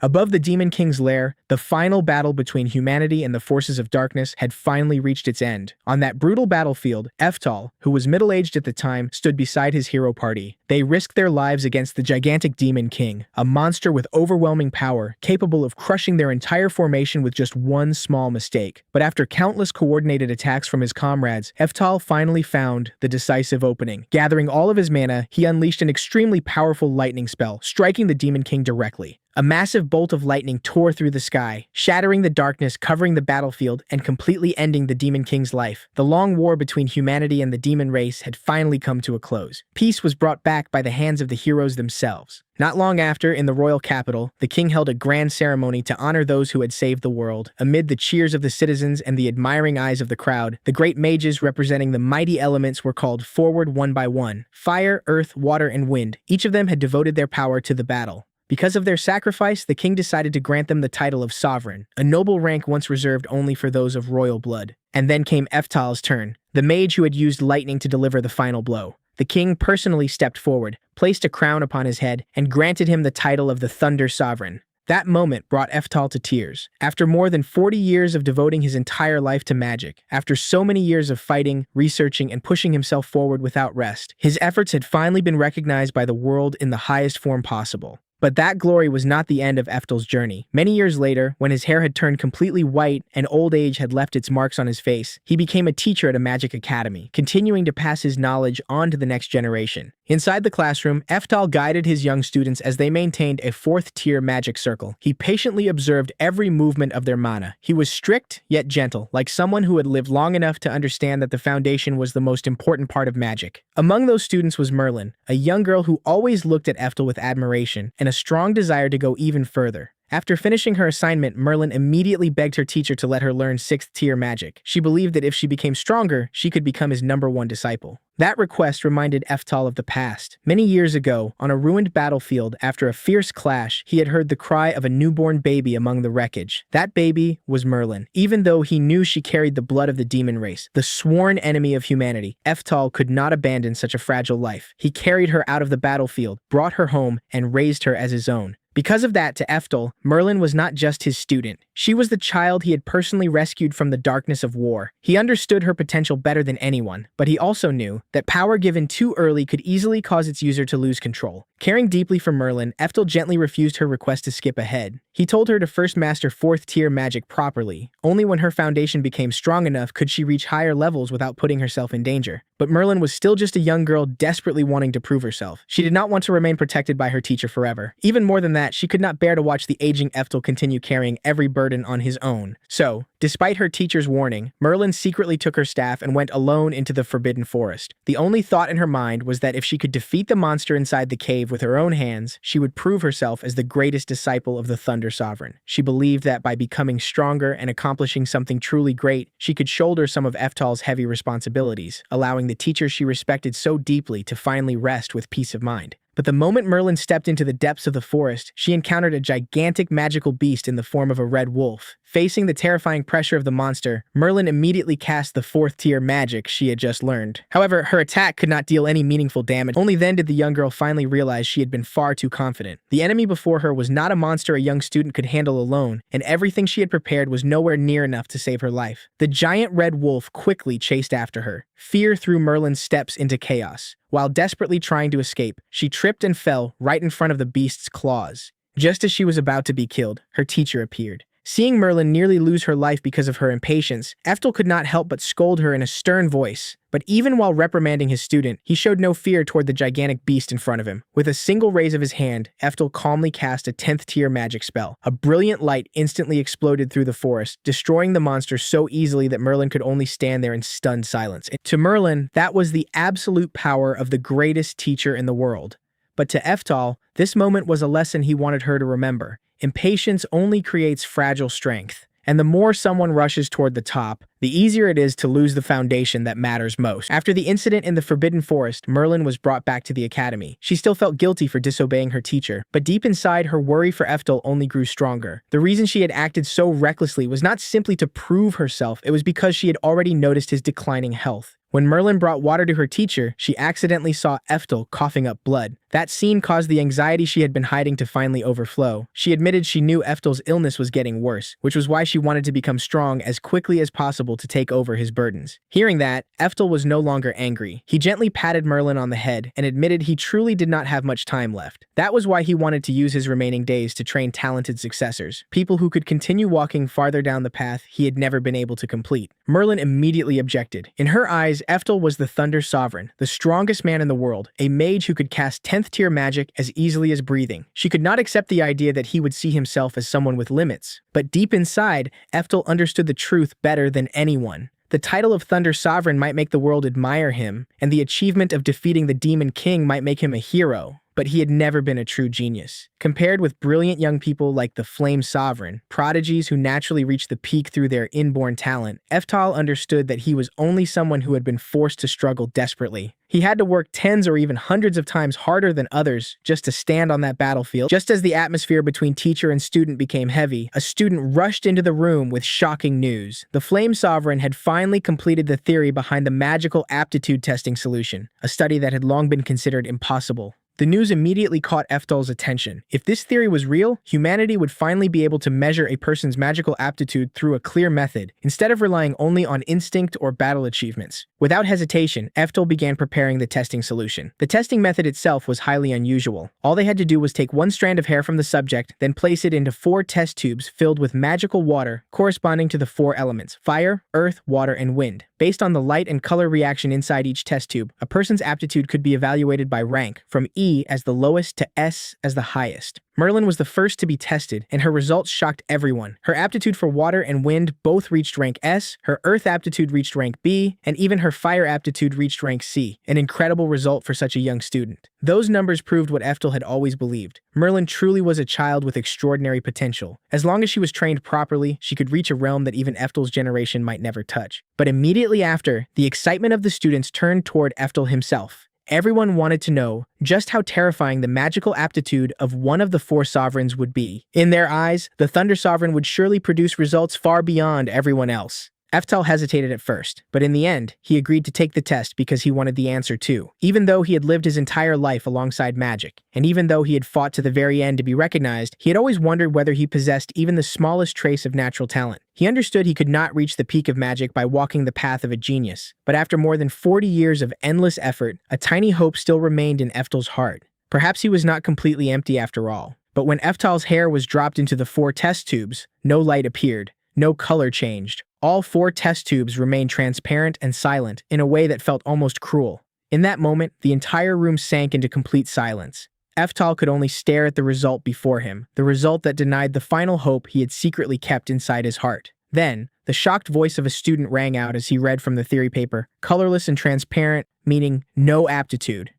Above the Demon King's lair, the final battle between humanity and the forces of darkness had finally reached its end. On that brutal battlefield, Eftal, who was middle-aged at the time, stood beside his hero party. They risked their lives against the gigantic Demon King, a monster with overwhelming power, capable of crushing their entire formation with just one small mistake. But after countless coordinated attacks from his comrades, Eftal finally found the decisive opening. Gathering all of his mana, he unleashed an extremely powerful lightning spell, striking the Demon King directly. A massive bolt of lightning tore through the sky, shattering the darkness covering the battlefield and completely ending the Demon King's life. The long war between humanity and the demon race had finally come to a close. Peace was brought back by the hands of the heroes themselves. Not long after, in the royal capital, the king held a grand ceremony to honor those who had saved the world. Amid the cheers of the citizens and the admiring eyes of the crowd, the great mages representing the mighty elements were called forward one by one. Fire, earth, water, and wind. Each of them had devoted their power to the battle. Because of their sacrifice, the king decided to grant them the title of sovereign, a noble rank once reserved only for those of royal blood. And then came Eftal's turn, the mage who had used lightning to deliver the final blow. The king personally stepped forward, placed a crown upon his head, and granted him the title of the Thunder Sovereign. That moment brought Eftal to tears. After more than 40 years of devoting his entire life to magic, after so many years of fighting, researching, and pushing himself forward without rest, his efforts had finally been recognized by the world in the highest form possible. But that glory was not the end of Eftal's journey. Many years later, when his hair had turned completely white and old age had left its marks on his face, he became a teacher at a magic academy, continuing to pass his knowledge on to the next generation. Inside the classroom, Eftal guided his young students as they maintained a fourth-tier magic circle. He patiently observed every movement of their mana. He was strict, yet gentle, like someone who had lived long enough to understand that the foundation was the most important part of magic. Among those students was Merlin, a young girl who always looked at Eftal with admiration and a strong desire to go even further. After finishing her assignment, Merlin immediately begged her teacher to let her learn 6th-tier magic. She believed that if she became stronger, she could become his #1 disciple. That request reminded Eftal of the past. Many years ago, on a ruined battlefield, after a fierce clash, he had heard the cry of a newborn baby among the wreckage. That baby was Merlin. Even though he knew she carried the blood of the demon race, the sworn enemy of humanity, Eftal could not abandon such a fragile life. He carried her out of the battlefield, brought her home, and raised her as his own. Because of that, to Eftal, Merlin was not just his student. She was the child he had personally rescued from the darkness of war. He understood her potential better than anyone, but he also knew that power given too early could easily cause its user to lose control. Caring deeply for Merlin, Eftal gently refused her request to skip ahead. He told her to first master 4th-tier magic properly. Only when her foundation became strong enough could she reach higher levels without putting herself in danger. But Merlin was still just a young girl desperately wanting to prove herself. She did not want to remain protected by her teacher forever. Even more than that, she could not bear to watch the aging Eftal continue carrying every burden on his own. So, despite her teacher's warning, Merlin secretly took her staff and went alone into the Forbidden Forest. The only thought in her mind was that if she could defeat the monster inside the cave with her own hands, she would prove herself as the greatest disciple of the Thunder Sovereign. She believed that by becoming stronger and accomplishing something truly great, she could shoulder some of Eftal's heavy responsibilities, allowing the teacher she respected so deeply to finally rest with peace of mind. But the moment Merlin stepped into the depths of the forest, she encountered a gigantic magical beast in the form of a red wolf. Facing the terrifying pressure of the monster, Merlin immediately cast the 4th-tier magic she had just learned. However, her attack could not deal any meaningful damage. Only then did the young girl finally realize she had been far too confident. The enemy before her was not a monster a young student could handle alone, and everything she had prepared was nowhere near enough to save her life. The giant red wolf quickly chased after her. Fear threw Merlin's steps into chaos. While desperately trying to escape, she tripped and fell right in front of the beast's claws. Just as she was about to be killed, her teacher appeared. Seeing Merlin nearly lose her life because of her impatience, Eftal could not help but scold her in a stern voice. But even while reprimanding his student, he showed no fear toward the gigantic beast in front of him. With a single raise of his hand, Eftal calmly cast a 10th-tier magic spell. A brilliant light instantly exploded through the forest, destroying the monster so easily that Merlin could only stand there in stunned silence. To Merlin, that was the absolute power of the greatest teacher in the world. But to Eftal, this moment was a lesson he wanted her to remember. Impatience only creates fragile strength. And the more someone rushes toward the top, the easier it is to lose the foundation that matters most. After the incident in the Forbidden Forest, Merlin was brought back to the academy. She still felt guilty for disobeying her teacher, but deep inside, her worry for Eftel only grew stronger. The reason she had acted so recklessly was not simply to prove herself, it was because she had already noticed his declining health. When Merlin brought water to her teacher, she accidentally saw Eftel coughing up blood. That scene caused the anxiety she had been hiding to finally overflow. She admitted she knew Eftel's illness was getting worse, which was why she wanted to become strong as quickly as possible to take over his burdens. Hearing that, Eftel was no longer angry. He gently patted Merlin on the head and admitted he truly did not have much time left. That was why he wanted to use his remaining days to train talented successors, people who could continue walking farther down the path he had never been able to complete. Merlin immediately objected. In her eyes, Eftel was the Thunder Sovereign, the strongest man in the world, a mage who could cast 10th tier magic as easily as breathing. She could not accept the idea that he would see himself as someone with limits. But deep inside, Eftel understood the truth better than anyone. The title of Thunder Sovereign might make the world admire him, and the achievement of defeating the Demon King might make him a hero. But he had never been a true genius. Compared with brilliant young people like the Flame Sovereign, prodigies who naturally reach the peak through their inborn talent, Eftel understood that he was only someone who had been forced to struggle desperately. He had to work tens or even hundreds of times harder than others just to stand on that battlefield. Just as the atmosphere between teacher and student became heavy, a student rushed into the room with shocking news. The Flame Sovereign had finally completed the theory behind the magical aptitude testing solution, a study that had long been considered impossible. The news immediately caught Eftel's attention. If this theory was real, humanity would finally be able to measure a person's magical aptitude through a clear method, instead of relying only on instinct or battle achievements. Without hesitation, Eftel began preparing the testing solution. The testing method itself was highly unusual. All they had to do was take one strand of hair from the subject, then place it into 4 test tubes filled with magical water corresponding to the 4 elements: fire, earth, water, and wind. Based on the light and color reaction inside each test tube, a person's aptitude could be evaluated by rank, from E as the lowest to S as the highest. Merlin was the first to be tested, and her results shocked everyone. Her aptitude for water and wind both reached rank S, her earth aptitude reached rank B, and even her fire aptitude reached rank C, an incredible result for such a young student. Those numbers proved what Eftel had always believed. Merlin truly was a child with extraordinary potential. As long as she was trained properly, she could reach a realm that even Eftel's generation might never touch. But immediately after, the excitement of the students turned toward Eftel himself. Everyone wanted to know just how terrifying the magical aptitude of one of the 4 sovereigns would be. In their eyes, the Thunder Sovereign would surely produce results far beyond everyone else. Eftel hesitated at first, but in the end, he agreed to take the test because he wanted the answer too. Even though he had lived his entire life alongside magic, and even though he had fought to the very end to be recognized, he had always wondered whether he possessed even the smallest trace of natural talent. He understood he could not reach the peak of magic by walking the path of a genius, but after more than 40 years of endless effort, a tiny hope still remained in Eftel's heart. Perhaps he was not completely empty after all. But when Eftel's hair was dropped into the 4 test tubes, no light appeared, no color changed. All 4 test tubes remained transparent and silent in a way that felt almost cruel. In that moment, the entire room sank into complete silence. Eftel could only stare at the result before him, the result that denied the final hope he had secretly kept inside his heart. Then, the shocked voice of a student rang out as he read from the theory paper, colorless and transparent, meaning no aptitude.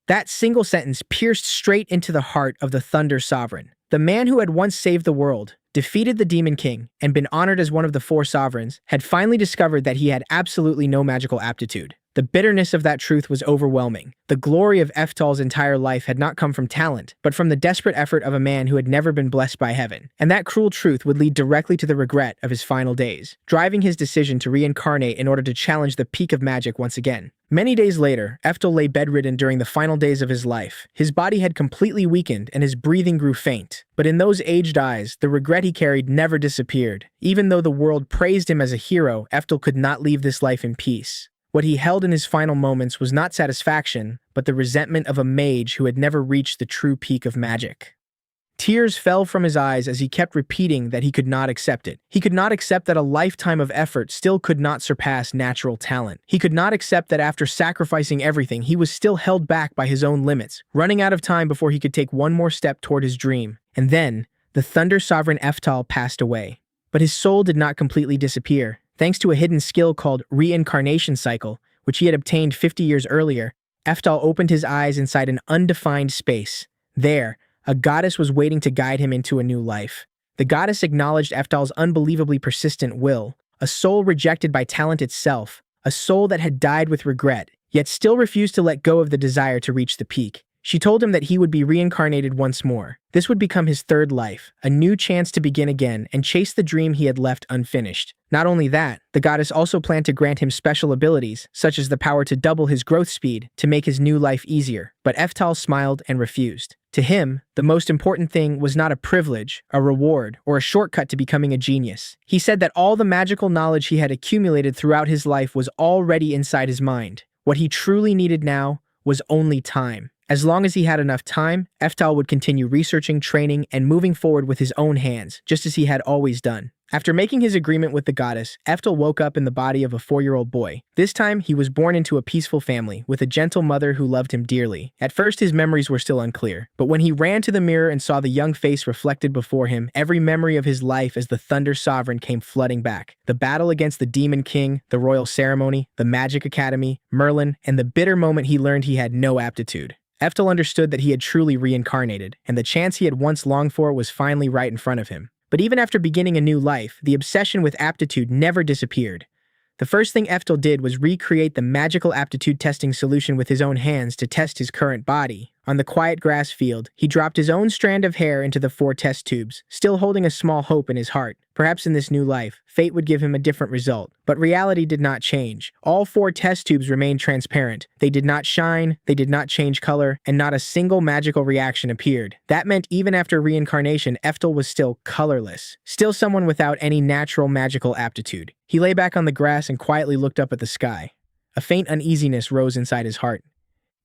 That single sentence pierced straight into the heart of the Thunder Sovereign. The man who had once saved the world, defeated the Demon King, and been honored as one of the 4 sovereigns, had finally discovered that he had absolutely no magical aptitude. The bitterness of that truth was overwhelming. The glory of Eftel's entire life had not come from talent, but from the desperate effort of a man who had never been blessed by heaven. And that cruel truth would lead directly to the regret of his final days, driving his decision to reincarnate in order to challenge the peak of magic once again. Many days later, Eftel lay bedridden during the final days of his life. His body had completely weakened and his breathing grew faint. But in those aged eyes, the regret he carried never disappeared. Even though the world praised him as a hero, Eftel could not leave this life in peace. What he held in his final moments was not satisfaction, but the resentment of a mage who had never reached the true peak of magic. Tears fell from his eyes as he kept repeating that he could not accept it. He could not accept that a lifetime of effort still could not surpass natural talent. He could not accept that after sacrificing everything, he was still held back by his own limits, running out of time before he could take one more step toward his dream. And then, the Thunder Sovereign Eftel passed away. But his soul did not completely disappear. Thanks to a hidden skill called Reincarnation cycle, which he had obtained 50 years earlier, Eftel opened his eyes inside an undefined space. There, a goddess was waiting to guide him into a new life. The goddess acknowledged Eftel's unbelievably persistent will, a soul rejected by talent itself, a soul that had died with regret, yet still refused to let go of the desire to reach the peak. She told him that he would be reincarnated once more. This would become his third life, a new chance to begin again and chase the dream he had left unfinished. Not only that, the goddess also planned to grant him special abilities, such as the power to double his growth speed to make his new life easier. But Eftal smiled and refused. To him, the most important thing was not a privilege, a reward, or a shortcut to becoming a genius. He said that all the magical knowledge he had accumulated throughout his life was already inside his mind. What he truly needed now was only time. As long as he had enough time, Eftal would continue researching, training, and moving forward with his own hands, just as he had always done. After making his agreement with the goddess, Eftal woke up in the body of a 4-year-old boy. This time, he was born into a peaceful family, with a gentle mother who loved him dearly. At first, his memories were still unclear, but when he ran to the mirror and saw the young face reflected before him, every memory of his life as the Thunder Sovereign came flooding back. The battle against the Demon King, the royal ceremony, the Magic Academy, Merlin, and the bitter moment he learned he had no aptitude. Eftal understood that he had truly reincarnated, and the chance he had once longed for was finally right in front of him. But even after beginning a new life, the obsession with aptitude never disappeared. The first thing Eftal did was recreate the magical aptitude testing solution with his own hands to test his current body. On the quiet grass field, he dropped his own strand of hair into the 4 test tubes, still holding a small hope in his heart. Perhaps in this new life, fate would give him a different result. But reality did not change. All 4 test tubes remained transparent. They did not shine, they did not change color, and not a single magical reaction appeared. That meant even after reincarnation, Eftal was still colorless, still someone without any natural magical aptitude. He lay back on the grass and quietly looked up at the sky. A faint uneasiness rose inside his heart.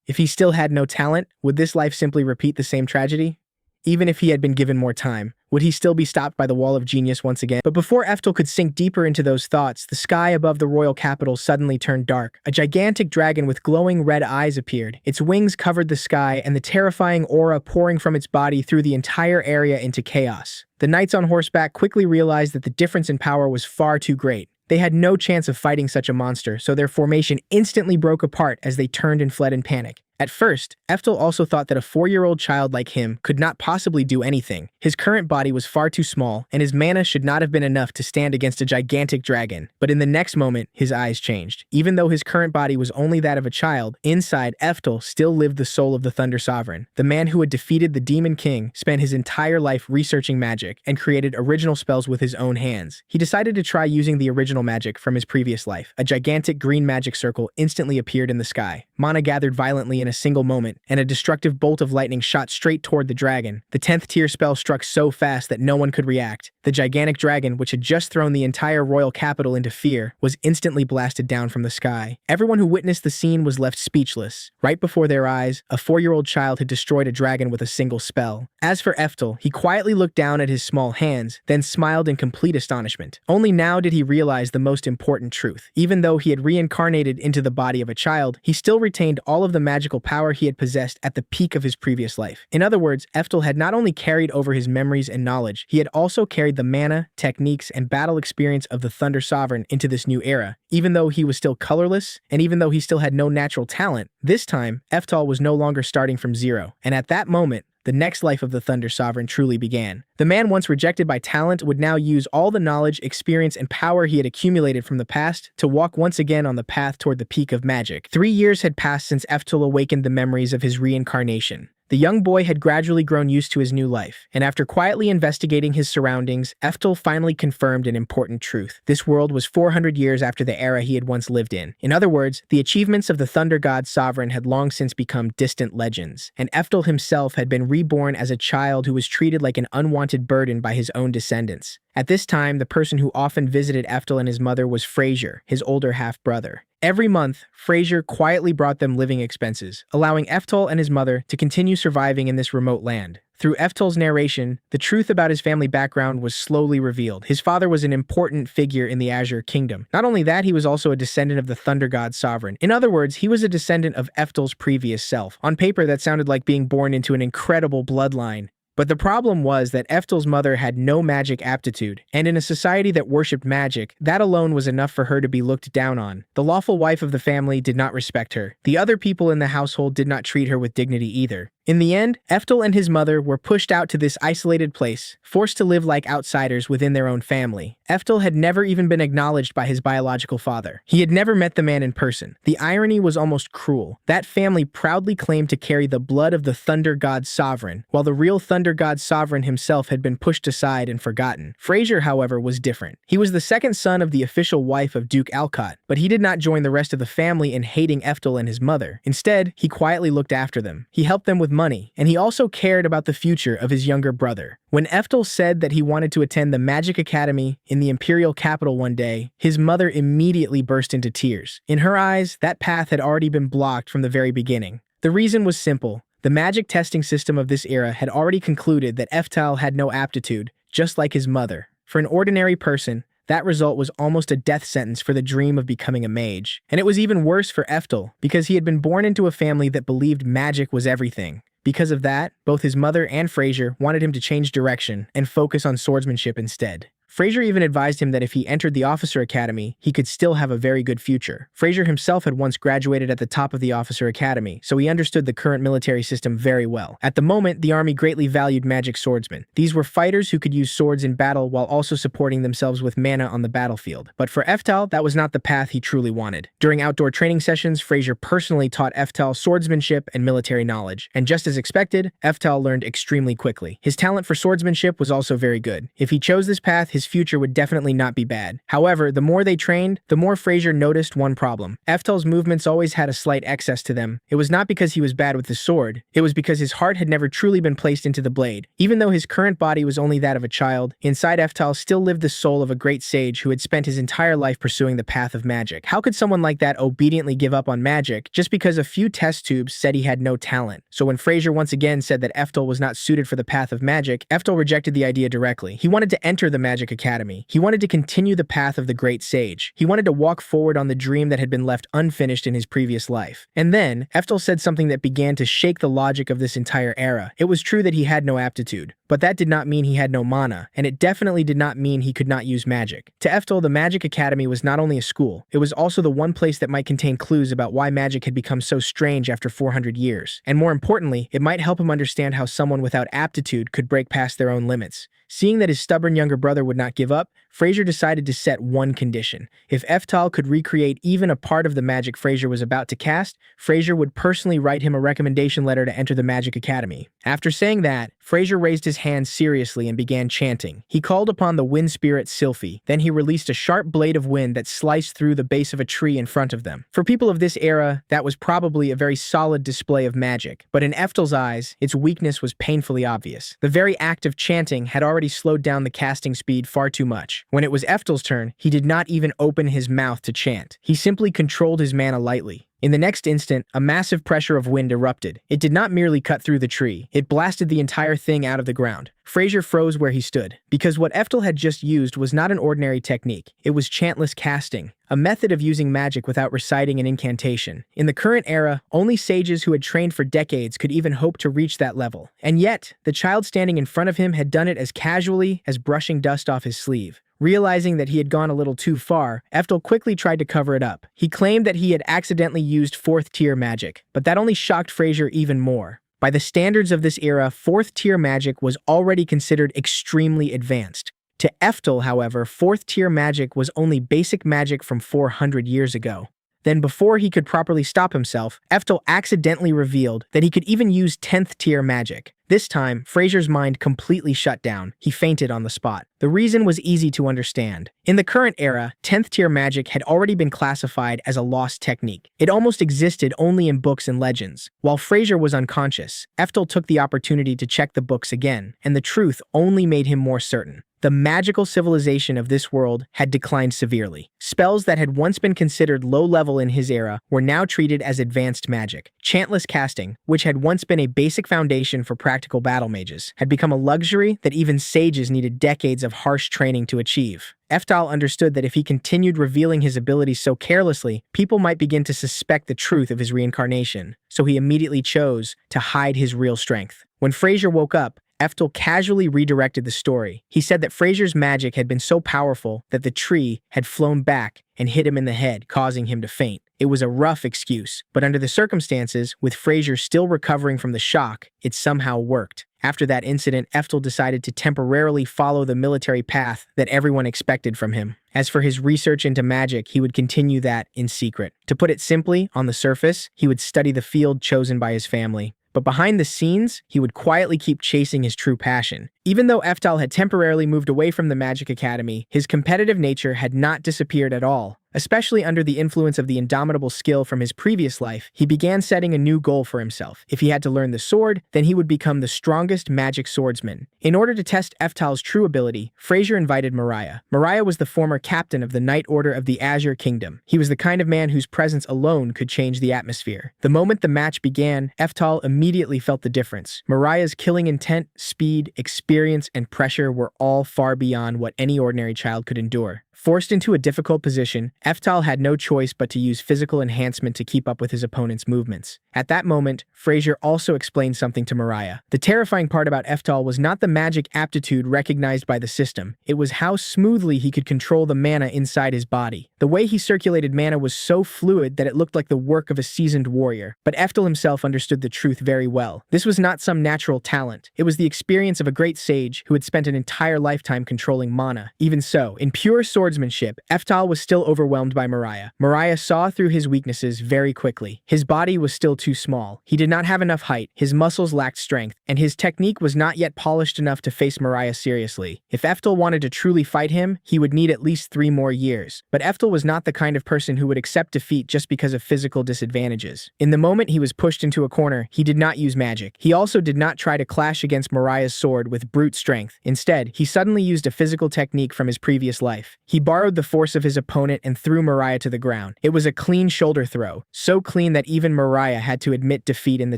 If he still had no talent, would this life simply repeat the same tragedy? Even if he had been given more time, would he still be stopped by the wall of genius once again? But before Eftal could sink deeper into those thoughts, the sky above the royal capital suddenly turned dark. A gigantic dragon with glowing red eyes appeared. Its wings covered the sky, and the terrifying aura pouring from its body threw the entire area into chaos. The knights on horseback quickly realized that the difference in power was far too great. They had no chance of fighting such a monster, so their formation instantly broke apart as they turned and fled in panic. At first, Eftal also thought that a 4-year-old child like him could not possibly do anything. His current body was far too small, and his mana should not have been enough to stand against a gigantic dragon. But in the next moment, his eyes changed. Even though his current body was only that of a child, inside Eftal still lived the soul of the Thunder Sovereign. The man who had defeated the Demon King spent his entire life researching magic and created original spells with his own hands. He decided to try using the original magic from his previous life. A gigantic green magic circle instantly appeared in the sky. Mana gathered violently in a single moment, and a destructive bolt of lightning shot straight toward the dragon. The 10th tier spell struck so fast that no one could react. The gigantic dragon, which had just thrown the entire royal capital into fear, was instantly blasted down from the sky. Everyone who witnessed the scene was left speechless. Right before their eyes, a 4-year-old child had destroyed a dragon with a single spell. As for Eftal, he quietly looked down at his small hands, then smiled in complete astonishment. Only now did he realize the most important truth. Even though he had reincarnated into the body of a child, he still retained all of the magical power he had possessed at the peak of his previous life. In other words, Eftal had not only carried over his memories and knowledge, he had also carried the mana, techniques, and battle experience of the Thunder Sovereign into this new era. Even though he was still colorless, and even though he still had no natural talent, this time, Eftal was no longer starting from zero. And at that moment, the next life of the Thunder Sovereign truly began. The man once rejected by talent would now use all the knowledge, experience, and power he had accumulated from the past to walk once again on the path toward the peak of magic. 3 years had passed since Eftal awakened the memories of his reincarnation. The young boy had gradually grown used to his new life, and after quietly investigating his surroundings, Eftal finally confirmed an important truth. This world was 400 years after the era he had once lived in. In other words, the achievements of the Thunder God Sovereign had long since become distant legends, and Eftal himself had been reborn as a child who was treated like an unwanted burden by his own descendants. At this time, the person who often visited Eftal and his mother was Frazier, his older half-brother. Every month, Frazier quietly brought them living expenses, allowing Eftal and his mother to continue surviving in this remote land. Through Eftal's narration, the truth about his family background was slowly revealed. His father was an important figure in the Azure Kingdom. Not only that, he was also a descendant of the Thunder God Sovereign. In other words, he was a descendant of Eftal's previous self. On paper, that sounded like being born into an incredible bloodline. But the problem was that Eftal's mother had no magic aptitude, and in a society that worshipped magic, that alone was enough for her to be looked down on. The lawful wife of the family did not respect her. The other people in the household did not treat her with dignity either. In the end, Eftel and his mother were pushed out to this isolated place, forced to live like outsiders within their own family. Eftel had never even been acknowledged by his biological father. He had never met the man in person. The irony was almost cruel. That family proudly claimed to carry the blood of the Thunder God Sovereign, while the real Thunder God Sovereign himself had been pushed aside and forgotten. Fraser, however, was different. He was the second son of the official wife of Duke Alcott, but he did not join the rest of the family in hating Eftel and his mother. Instead, he quietly looked after them. He helped them with money, and he also cared about the future of his younger brother. When Eftel said that he wanted to attend the Magic Academy in the Imperial capital one day, his mother immediately burst into tears. In her eyes, that path had already been blocked from the very beginning. The reason was simple. The magic testing system of this era had already concluded that Eftel had no aptitude, just like his mother. For an ordinary person, that result was almost a death sentence for the dream of becoming a mage. And it was even worse for Eftel, because he had been born into a family that believed magic was everything. Because of that, both his mother and Fraser wanted him to change direction and focus on swordsmanship instead. Fraser even advised him that if he entered the Officer Academy, he could still have a very good future. Fraser himself had once graduated at the top of the Officer Academy, so he understood the current military system very well. At the moment, the army greatly valued magic swordsmen. These were fighters who could use swords in battle while also supporting themselves with mana on the battlefield. But for Eftel, that was not the path he truly wanted. During outdoor training sessions, Fraser personally taught Eftel swordsmanship and military knowledge, and just as expected, Eftel learned extremely quickly. His talent for swordsmanship was also very good. If he chose this path, his future would definitely not be bad. However, the more they trained, the more Fraser noticed one problem. Eftel's movements always had a slight excess to them. It was not because he was bad with the sword, it was because his heart had never truly been placed into the blade. Even though his current body was only that of a child, inside Eftel still lived the soul of a great sage who had spent his entire life pursuing the path of magic. How could someone like that obediently give up on magic just because a few test tubes said he had no talent? So when Fraser once again said that Eftel was not suited for the path of magic, Eftel rejected the idea directly. He wanted to enter the Magic Academy. He wanted to continue the path of the great sage. He wanted to walk forward on the dream that had been left unfinished in his previous life. And then, Eftel said something that began to shake the logic of this entire era. It was true that he had no aptitude, but that did not mean he had no mana, and it definitely did not mean he could not use magic. To Eftel, the Magic Academy was not only a school, it was also the one place that might contain clues about why magic had become so strange after 400 years. And more importantly, it might help him understand how someone without aptitude could break past their own limits. Seeing that his stubborn younger brother would not give up, Fraser decided to set one condition. If Eftel could recreate even a part of the magic Fraser was about to cast, Fraser would personally write him a recommendation letter to enter the Magic Academy. After saying that, Fraser raised his hand seriously and began chanting. He called upon the wind spirit Sylphie. Then he released a sharp blade of wind that sliced through the base of a tree in front of them. For people of this era, that was probably a very solid display of magic, but in Eftel's eyes, its weakness was painfully obvious. The very act of chanting had already slowed down the casting speed far too much. When it was Eftel's turn, he did not even open his mouth to chant. He simply controlled his mana lightly. In the next instant, a massive pressure of wind erupted. It did not merely cut through the tree, it blasted the entire thing out of the ground. Fraser froze where he stood, because what Eftel had just used was not an ordinary technique. It was chantless casting, a method of using magic without reciting an incantation. In the current era, only sages who had trained for decades could even hope to reach that level. And yet, the child standing in front of him had done it as casually as brushing dust off his sleeve. Realizing that he had gone a little too far, Eftel quickly tried to cover it up. He claimed that he had accidentally used 4th-tier magic, but that only shocked Fraser even more. By the standards of this era, 4th-tier magic was already considered extremely advanced. To Eftel, however, 4th-tier magic was only basic magic from 400 years ago. Then before he could properly stop himself, Eftel accidentally revealed that he could even use 10th-tier magic. This time, Fraser's mind completely shut down. He fainted on the spot. The reason was easy to understand. In the current era, 10th-tier magic had already been classified as a lost technique. It almost existed only in books and legends. While Fraser was unconscious, Eftel took the opportunity to check the books again, and the truth only made him more certain. The magical civilization of this world had declined severely. Spells that had once been considered low-level in his era were now treated as advanced magic. Chantless casting, which had once been a basic foundation for practical battle mages, had become a luxury that even sages needed decades of harsh training to achieve. Eftel understood that if he continued revealing his abilities so carelessly, people might begin to suspect the truth of his reincarnation, so he immediately chose to hide his real strength. When Fraser woke up, Eftel casually redirected the story. He said that Fraser's magic had been so powerful that the tree had flown back and hit him in the head, causing him to faint. It was a rough excuse, but under the circumstances, with Fraser still recovering from the shock, it somehow worked. After that incident, Eftel decided to temporarily follow the military path that everyone expected from him. As for his research into magic, he would continue that in secret. To put it simply, on the surface, he would study the field chosen by his family. But behind the scenes, he would quietly keep chasing his true passion. Even though Eftel had temporarily moved away from the Magic Academy, his competitive nature had not disappeared at all. Especially under the influence of the indomitable skill from his previous life, he began setting a new goal for himself. If he had to learn the sword, then he would become the strongest magic swordsman. In order to test Eftel's true ability, Fraser invited Mariah. Mariah was the former captain of the Knight Order of the Azure Kingdom. He was the kind of man whose presence alone could change the atmosphere. The moment the match began, Eftel immediately felt the difference. Mariah's killing intent, speed, experience, and pressure were all far beyond what any ordinary child could endure. Forced into a difficult position, Eftel had no choice but to use physical enhancement to keep up with his opponent's movements. At that moment, Fraser also explained something to Mariah. The terrifying part about Eftel was not the magic aptitude recognized by the system, it was how smoothly he could control the mana inside his body. The way he circulated mana was so fluid that it looked like the work of a seasoned warrior. But Eftel himself understood the truth very well. This was not some natural talent. It was the experience of a great sage who had spent an entire lifetime controlling mana. Even so, in pure swordsmanship, Eftel was still overwhelmed by Mariah. Mariah saw through his weaknesses very quickly. His body was still too small. He did not have enough height, his muscles lacked strength, and his technique was not yet polished enough to face Mariah seriously. If Eftel wanted to truly fight him, he would need at least 3 more years. But Eftel was not the kind of person who would accept defeat just because of physical disadvantages. In the moment he was pushed into a corner, he did not use magic. He also did not try to clash against Mariah's sword with brute strength. Instead, he suddenly used a physical technique from his previous life. He borrowed the force of his opponent and threw Mariah to the ground. It was a clean shoulder throw, so clean that even Mariah had to admit defeat in the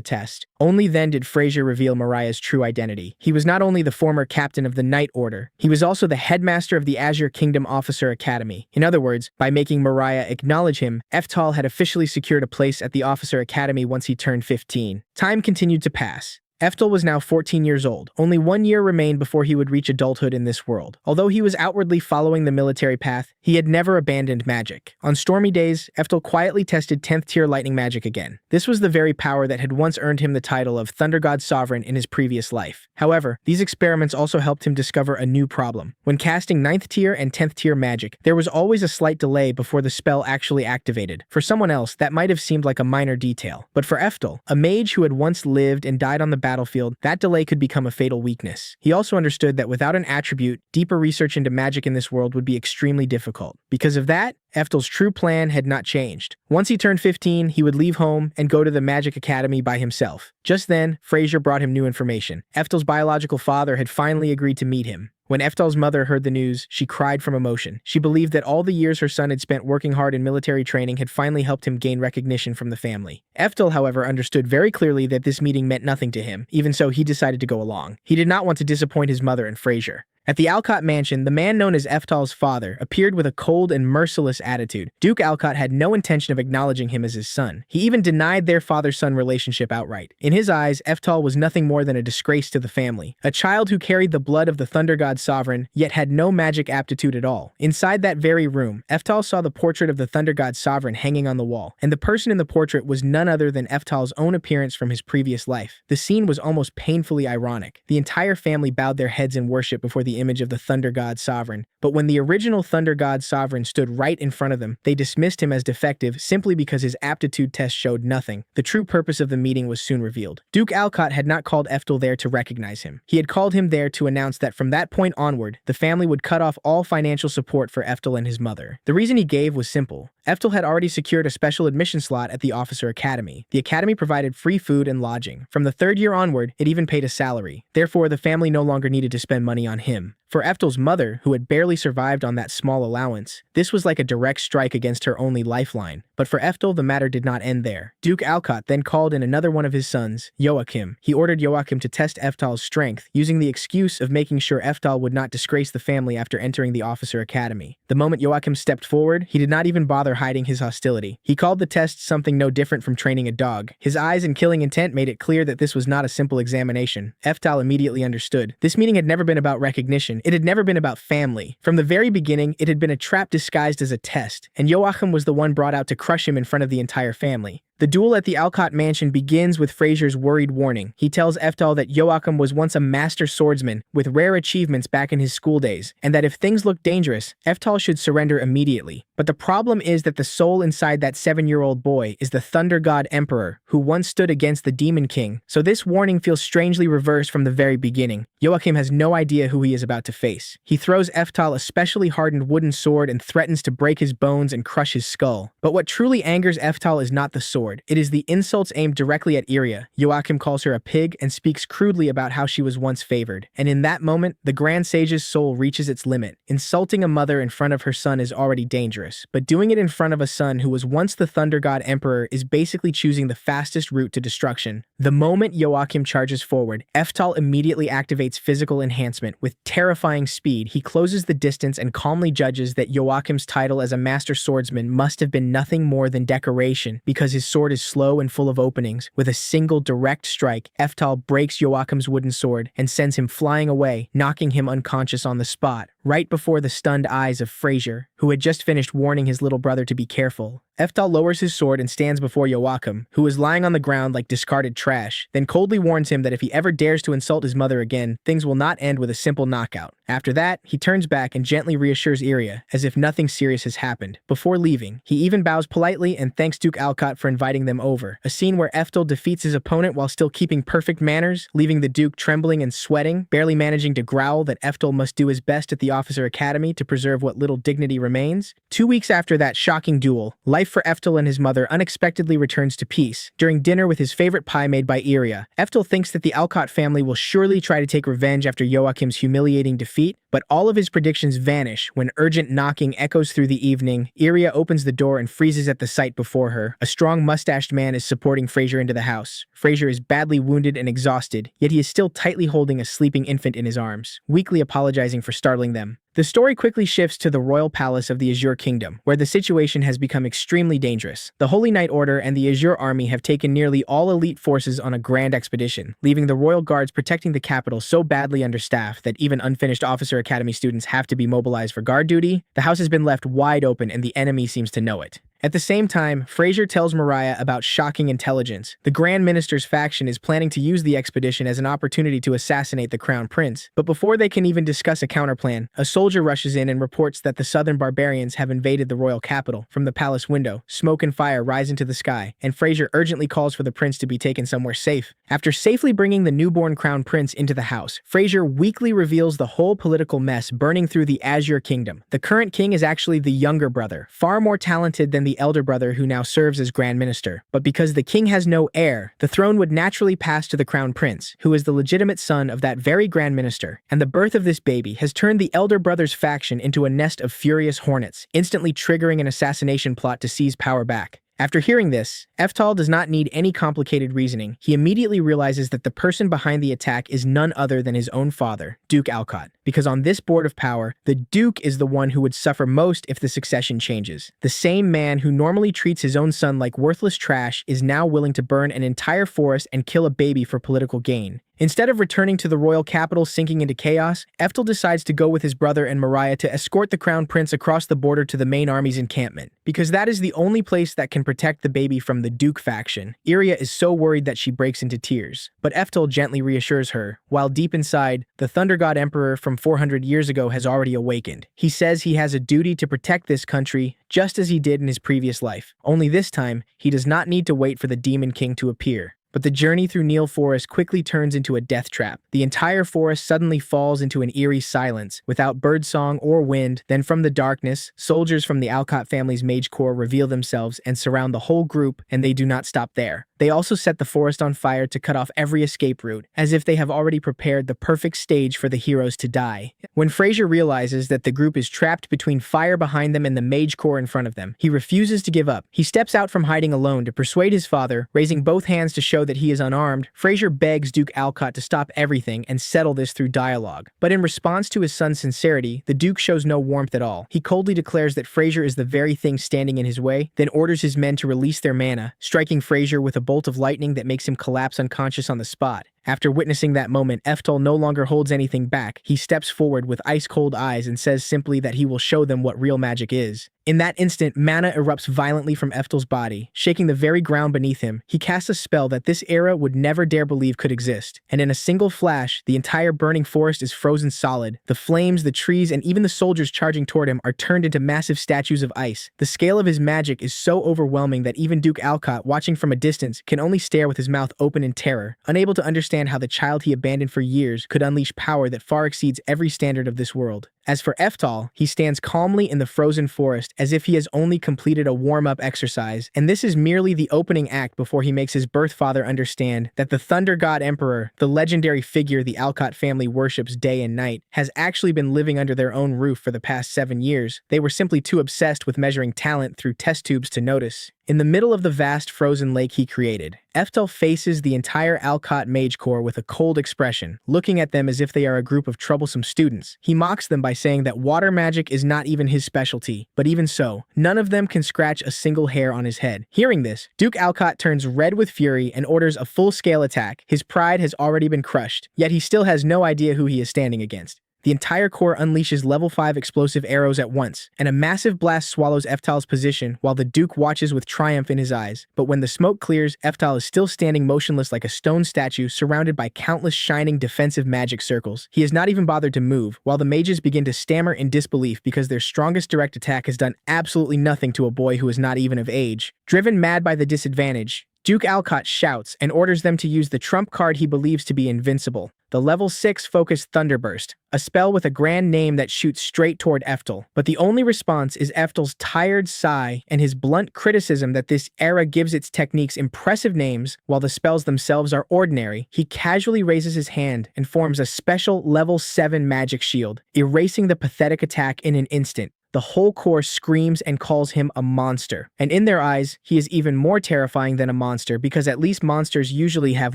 test. Only then did Fraser reveal Mariah's true identity. He was not only the former captain of the Knight Order, he was also the headmaster of the Azure Kingdom Officer Academy. In other words, by making Mariah acknowledge him, Eftel had officially secured a place at the Officer Academy once he turned 15. Time continued to pass. Eftel was now 14 years old. Only 1 year remained before he would reach adulthood in this world. Although he was outwardly following the military path, he had never abandoned magic. On stormy days, Eftel quietly tested 10th tier lightning magic again. This was the very power that had once earned him the title of Thunder God Sovereign in his previous life. However, these experiments also helped him discover a new problem. When casting 9th tier and 10th tier magic, there was always a slight delay before the spell actually activated. For someone else, that might have seemed like a minor detail. But for Eftel, a mage who had once lived and died on the battlefield, that delay could become a fatal weakness. He also understood that without an attribute, deeper research into magic in this world would be extremely difficult. Because of that, Eftel's true plan had not changed. Once he turned 15, he would leave home and go to the Magic Academy by himself. Just then, Fraser brought him new information. Eftel's biological father had finally agreed to meet him. When Eftel's mother heard the news, she cried from emotion. She believed that all the years her son had spent working hard in military training had finally helped him gain recognition from the family. Eftel, however, understood very clearly that this meeting meant nothing to him. Even so, he decided to go along. He did not want to disappoint his mother and Fraser. At the Alcott mansion, the man known as Eftel's father appeared with a cold and merciless attitude. Duke Alcott had no intention of acknowledging him as his son. He even denied their father-son relationship outright. In his eyes, Eftel was nothing more than a disgrace to the family. A child who carried the blood of the Thunder God Sovereign, yet had no magic aptitude at all. Inside that very room, Eftel saw the portrait of the Thunder God Sovereign hanging on the wall, and the person in the portrait was none other than Eftel's own appearance from his previous life. The scene was almost painfully ironic. The entire family bowed their heads in worship before the image of the Thunder God Sovereign, but when the original Thunder God Sovereign stood right in front of them, they dismissed him as defective simply because his aptitude test showed nothing. The true purpose of the meeting was soon revealed. Duke Alcott had not called Eftel there to recognize him. He had called him there to announce that from that point onward, the family would cut off all financial support for Eftel and his mother. The reason he gave was simple. Eftel had already secured a special admission slot at the Officer Academy. The academy provided free food and lodging. From the 3rd year onward, it even paid a salary. Therefore, the family no longer needed to spend money on him. For Eftel's mother, who had barely survived on that small allowance, this was like a direct strike against her only lifeline. But for Eftel, the matter did not end there. Duke Alcott then called in another one of his sons, Joachim. He ordered Joachim to test Eftel's strength, using the excuse of making sure Eftel would not disgrace the family after entering the Officer Academy. The moment Joachim stepped forward, he did not even bother hiding his hostility. He called the test something no different from training a dog. His eyes and killing intent made it clear that this was not a simple examination. Eftel immediately understood. This meeting had never been about recognition. expedition, it had never been about family. From the very beginning, it had been a trap disguised as a test, and Joachim was the one brought out to crush him in front of the entire family. The duel at the Alcott mansion begins with Fraser's worried warning. He tells Eftal that Joachim was once a master swordsman with rare achievements back in his school days, and that if things look dangerous, Eftal should surrender immediately. But the problem is that the soul inside that 7-year-old boy is the Thunder God Emperor, who once stood against the Demon King, so this warning feels strangely reversed from the very beginning. Joachim has no idea who he is about to face. He throws Eftal a specially hardened wooden sword and threatens to break his bones and crush his skull. But what truly angers Eftal is not the sword. It is the insults aimed directly at Iria. Joachim calls her a pig and speaks crudely about how she was once favored. And in that moment, the Grand Sage's soul reaches its limit. Insulting a mother in front of her son is already dangerous, but doing it in front of a son who was once the Thunder God Emperor is basically choosing the fastest route to destruction. The moment Joachim charges forward, Eftal immediately activates physical enhancement. With terrifying speed, he closes the distance and calmly judges that Joachim's title as a master swordsman must have been nothing more than decoration, because his sword is slow and full of openings. With a single direct strike, Eftal breaks Joachim's wooden sword and sends him flying away, knocking him unconscious on the spot, right before the stunned eyes of Fraser, who had just finished warning his little brother to be careful. Eftal lowers his sword and stands before Joachim, who is lying on the ground like discarded trash, then coldly warns him that if he ever dares to insult his mother again, things will not end with a simple knockout. After that, he turns back and gently reassures Iria, as if nothing serious has happened. Before leaving, he even bows politely and thanks Duke Alcott for inviting them over, a scene where Eftal defeats his opponent while still keeping perfect manners, leaving the Duke trembling and sweating, barely managing to growl that Eftal must do his best at the Officer Academy to preserve what little dignity remains. 2 weeks after that shocking duel, life for Eftal and his mother unexpectedly returns to peace. During dinner with his favorite pie made by Iria, Eftal thinks that the Alcott family will surely try to take revenge after Joachim's humiliating defeat, but all of his predictions vanish when urgent knocking echoes through the evening. Iria opens the door and freezes at the sight before her. A strong mustached man is supporting Fraser into the house. Fraser is badly wounded and exhausted, yet he is still tightly holding a sleeping infant in his arms, weakly apologizing for startling them. The story quickly shifts to the royal palace of the Azure Kingdom, where the situation has become extremely dangerous. The Holy Knight Order and the Azure Army have taken nearly all elite forces on a grand expedition, leaving the royal guards protecting the capital so badly understaffed that even unfinished Officer Academy students have to be mobilized for guard duty. The house has been left wide open and the enemy seems to know it. At the same time, Fraser tells Mariah about shocking intelligence. The Grand Minister's faction is planning to use the expedition as an opportunity to assassinate the Crown Prince. But before they can even discuss a counterplan, a soldier rushes in and reports that the southern barbarians have invaded the royal capital. From the palace window, smoke and fire rise into the sky, and Fraser urgently calls for the prince to be taken somewhere safe. After safely bringing the newborn Crown Prince into the house, Fraser weakly reveals the whole political mess burning through the Azure Kingdom. The current king is actually the younger brother, far more talented than the elder brother who now serves as Grand Minister. But because the king has no heir, the throne would naturally pass to the Crown Prince, who is the legitimate son of that very Grand Minister. And the birth of this baby has turned the elder brother's faction into a nest of furious hornets, instantly triggering an assassination plot to seize power back. After hearing this, Eftal does not need any complicated reasoning. He immediately realizes that the person behind the attack is none other than his own father, Duke Alcott, because on this board of power, the Duke is the one who would suffer most if the succession changes. The same man who normally treats his own son like worthless trash is now willing to burn an entire forest and kill a baby for political gain. Instead of returning to the royal capital sinking into chaos, Eftal decides to go with his brother and Mariah to escort the Crown Prince across the border to the main army's encampment, because that is the only place that can protect the baby from the Duke faction. Iria is so worried that she breaks into tears, but Eftal gently reassures her, while deep inside, the Thunder God Emperor from 400 years ago has already awakened. He says he has a duty to protect this country, just as he did in his previous life. Only this time, he does not need to wait for the Demon King to appear. But the journey through Neil Forest quickly turns into a death trap. The entire forest suddenly falls into an eerie silence, without birdsong or wind. Then from the darkness, soldiers from the Alcott family's mage corps reveal themselves and surround the whole group, and they do not stop there. They also set the forest on fire to cut off every escape route, as if they have already prepared the perfect stage for the heroes to die. When Fraser realizes that the group is trapped between fire behind them and the mage corps in front of them, he refuses to give up. He steps out from hiding alone to persuade his father, raising both hands to show show that he is unarmed, Fraser begs Duke Alcott to stop everything and settle this through dialogue. But in response to his son's sincerity, the Duke shows no warmth at all. He coldly declares that Fraser is the very thing standing in his way, then orders his men to release their mana, striking Fraser with a bolt of lightning that makes him collapse unconscious on the spot. After witnessing that moment, Eftal no longer holds anything back. He steps forward with ice-cold eyes and says simply that he will show them what real magic is. In that instant, mana erupts violently from Eftal's body, shaking the very ground beneath him. He casts a spell that this era would never dare believe could exist, and in a single flash, the entire burning forest is frozen solid. The flames, the trees, and even the soldiers charging toward him are turned into massive statues of ice. The scale of his magic is so overwhelming that even Duke Alcott, watching from a distance, can only stare with his mouth open in terror, unable to understand how the child he abandoned for years could unleash power that far exceeds every standard of this world. As for Eftal, he stands calmly in the frozen forest as if he has only completed a warm-up exercise, and this is merely the opening act before he makes his birth father understand that the Thunder God Emperor, the legendary figure the Alcott family worships day and night, has actually been living under their own roof for the past 7 years. They were simply too obsessed with measuring talent through test tubes to notice. In the middle of the vast frozen lake he created, Eftal faces the entire Alcott Mage Corps with a cold expression, looking at them as if they are a group of troublesome students. He mocks them by saying that water magic is not even his specialty, but even so, none of them can scratch a single hair on his head. Hearing this, Duke Alcott turns red with fury and orders a full-scale attack. His pride has already been crushed, yet he still has no idea who he is standing against. The entire corps unleashes level 5 explosive arrows at once, and a massive blast swallows Eftal's position while the Duke watches with triumph in his eyes. But when the smoke clears, Eftal is still standing motionless like a stone statue surrounded by countless shining defensive magic circles. He has not even bothered to move, while the mages begin to stammer in disbelief because their strongest direct attack has done absolutely nothing to a boy who is not even of age. Driven mad by the disadvantage, Duke Alcott shouts and orders them to use the trump card he believes to be invincible, the level 6 focused Thunderburst, a spell with a grand name that shoots straight toward Eftal. But the only response is Eftal's tired sigh and his blunt criticism that this era gives its techniques impressive names while the spells themselves are ordinary. He casually raises his hand and forms a special level 7 magic shield, erasing the pathetic attack in an instant. The whole corps screams and calls him a monster. And in their eyes, he is even more terrifying than a monster because at least monsters usually have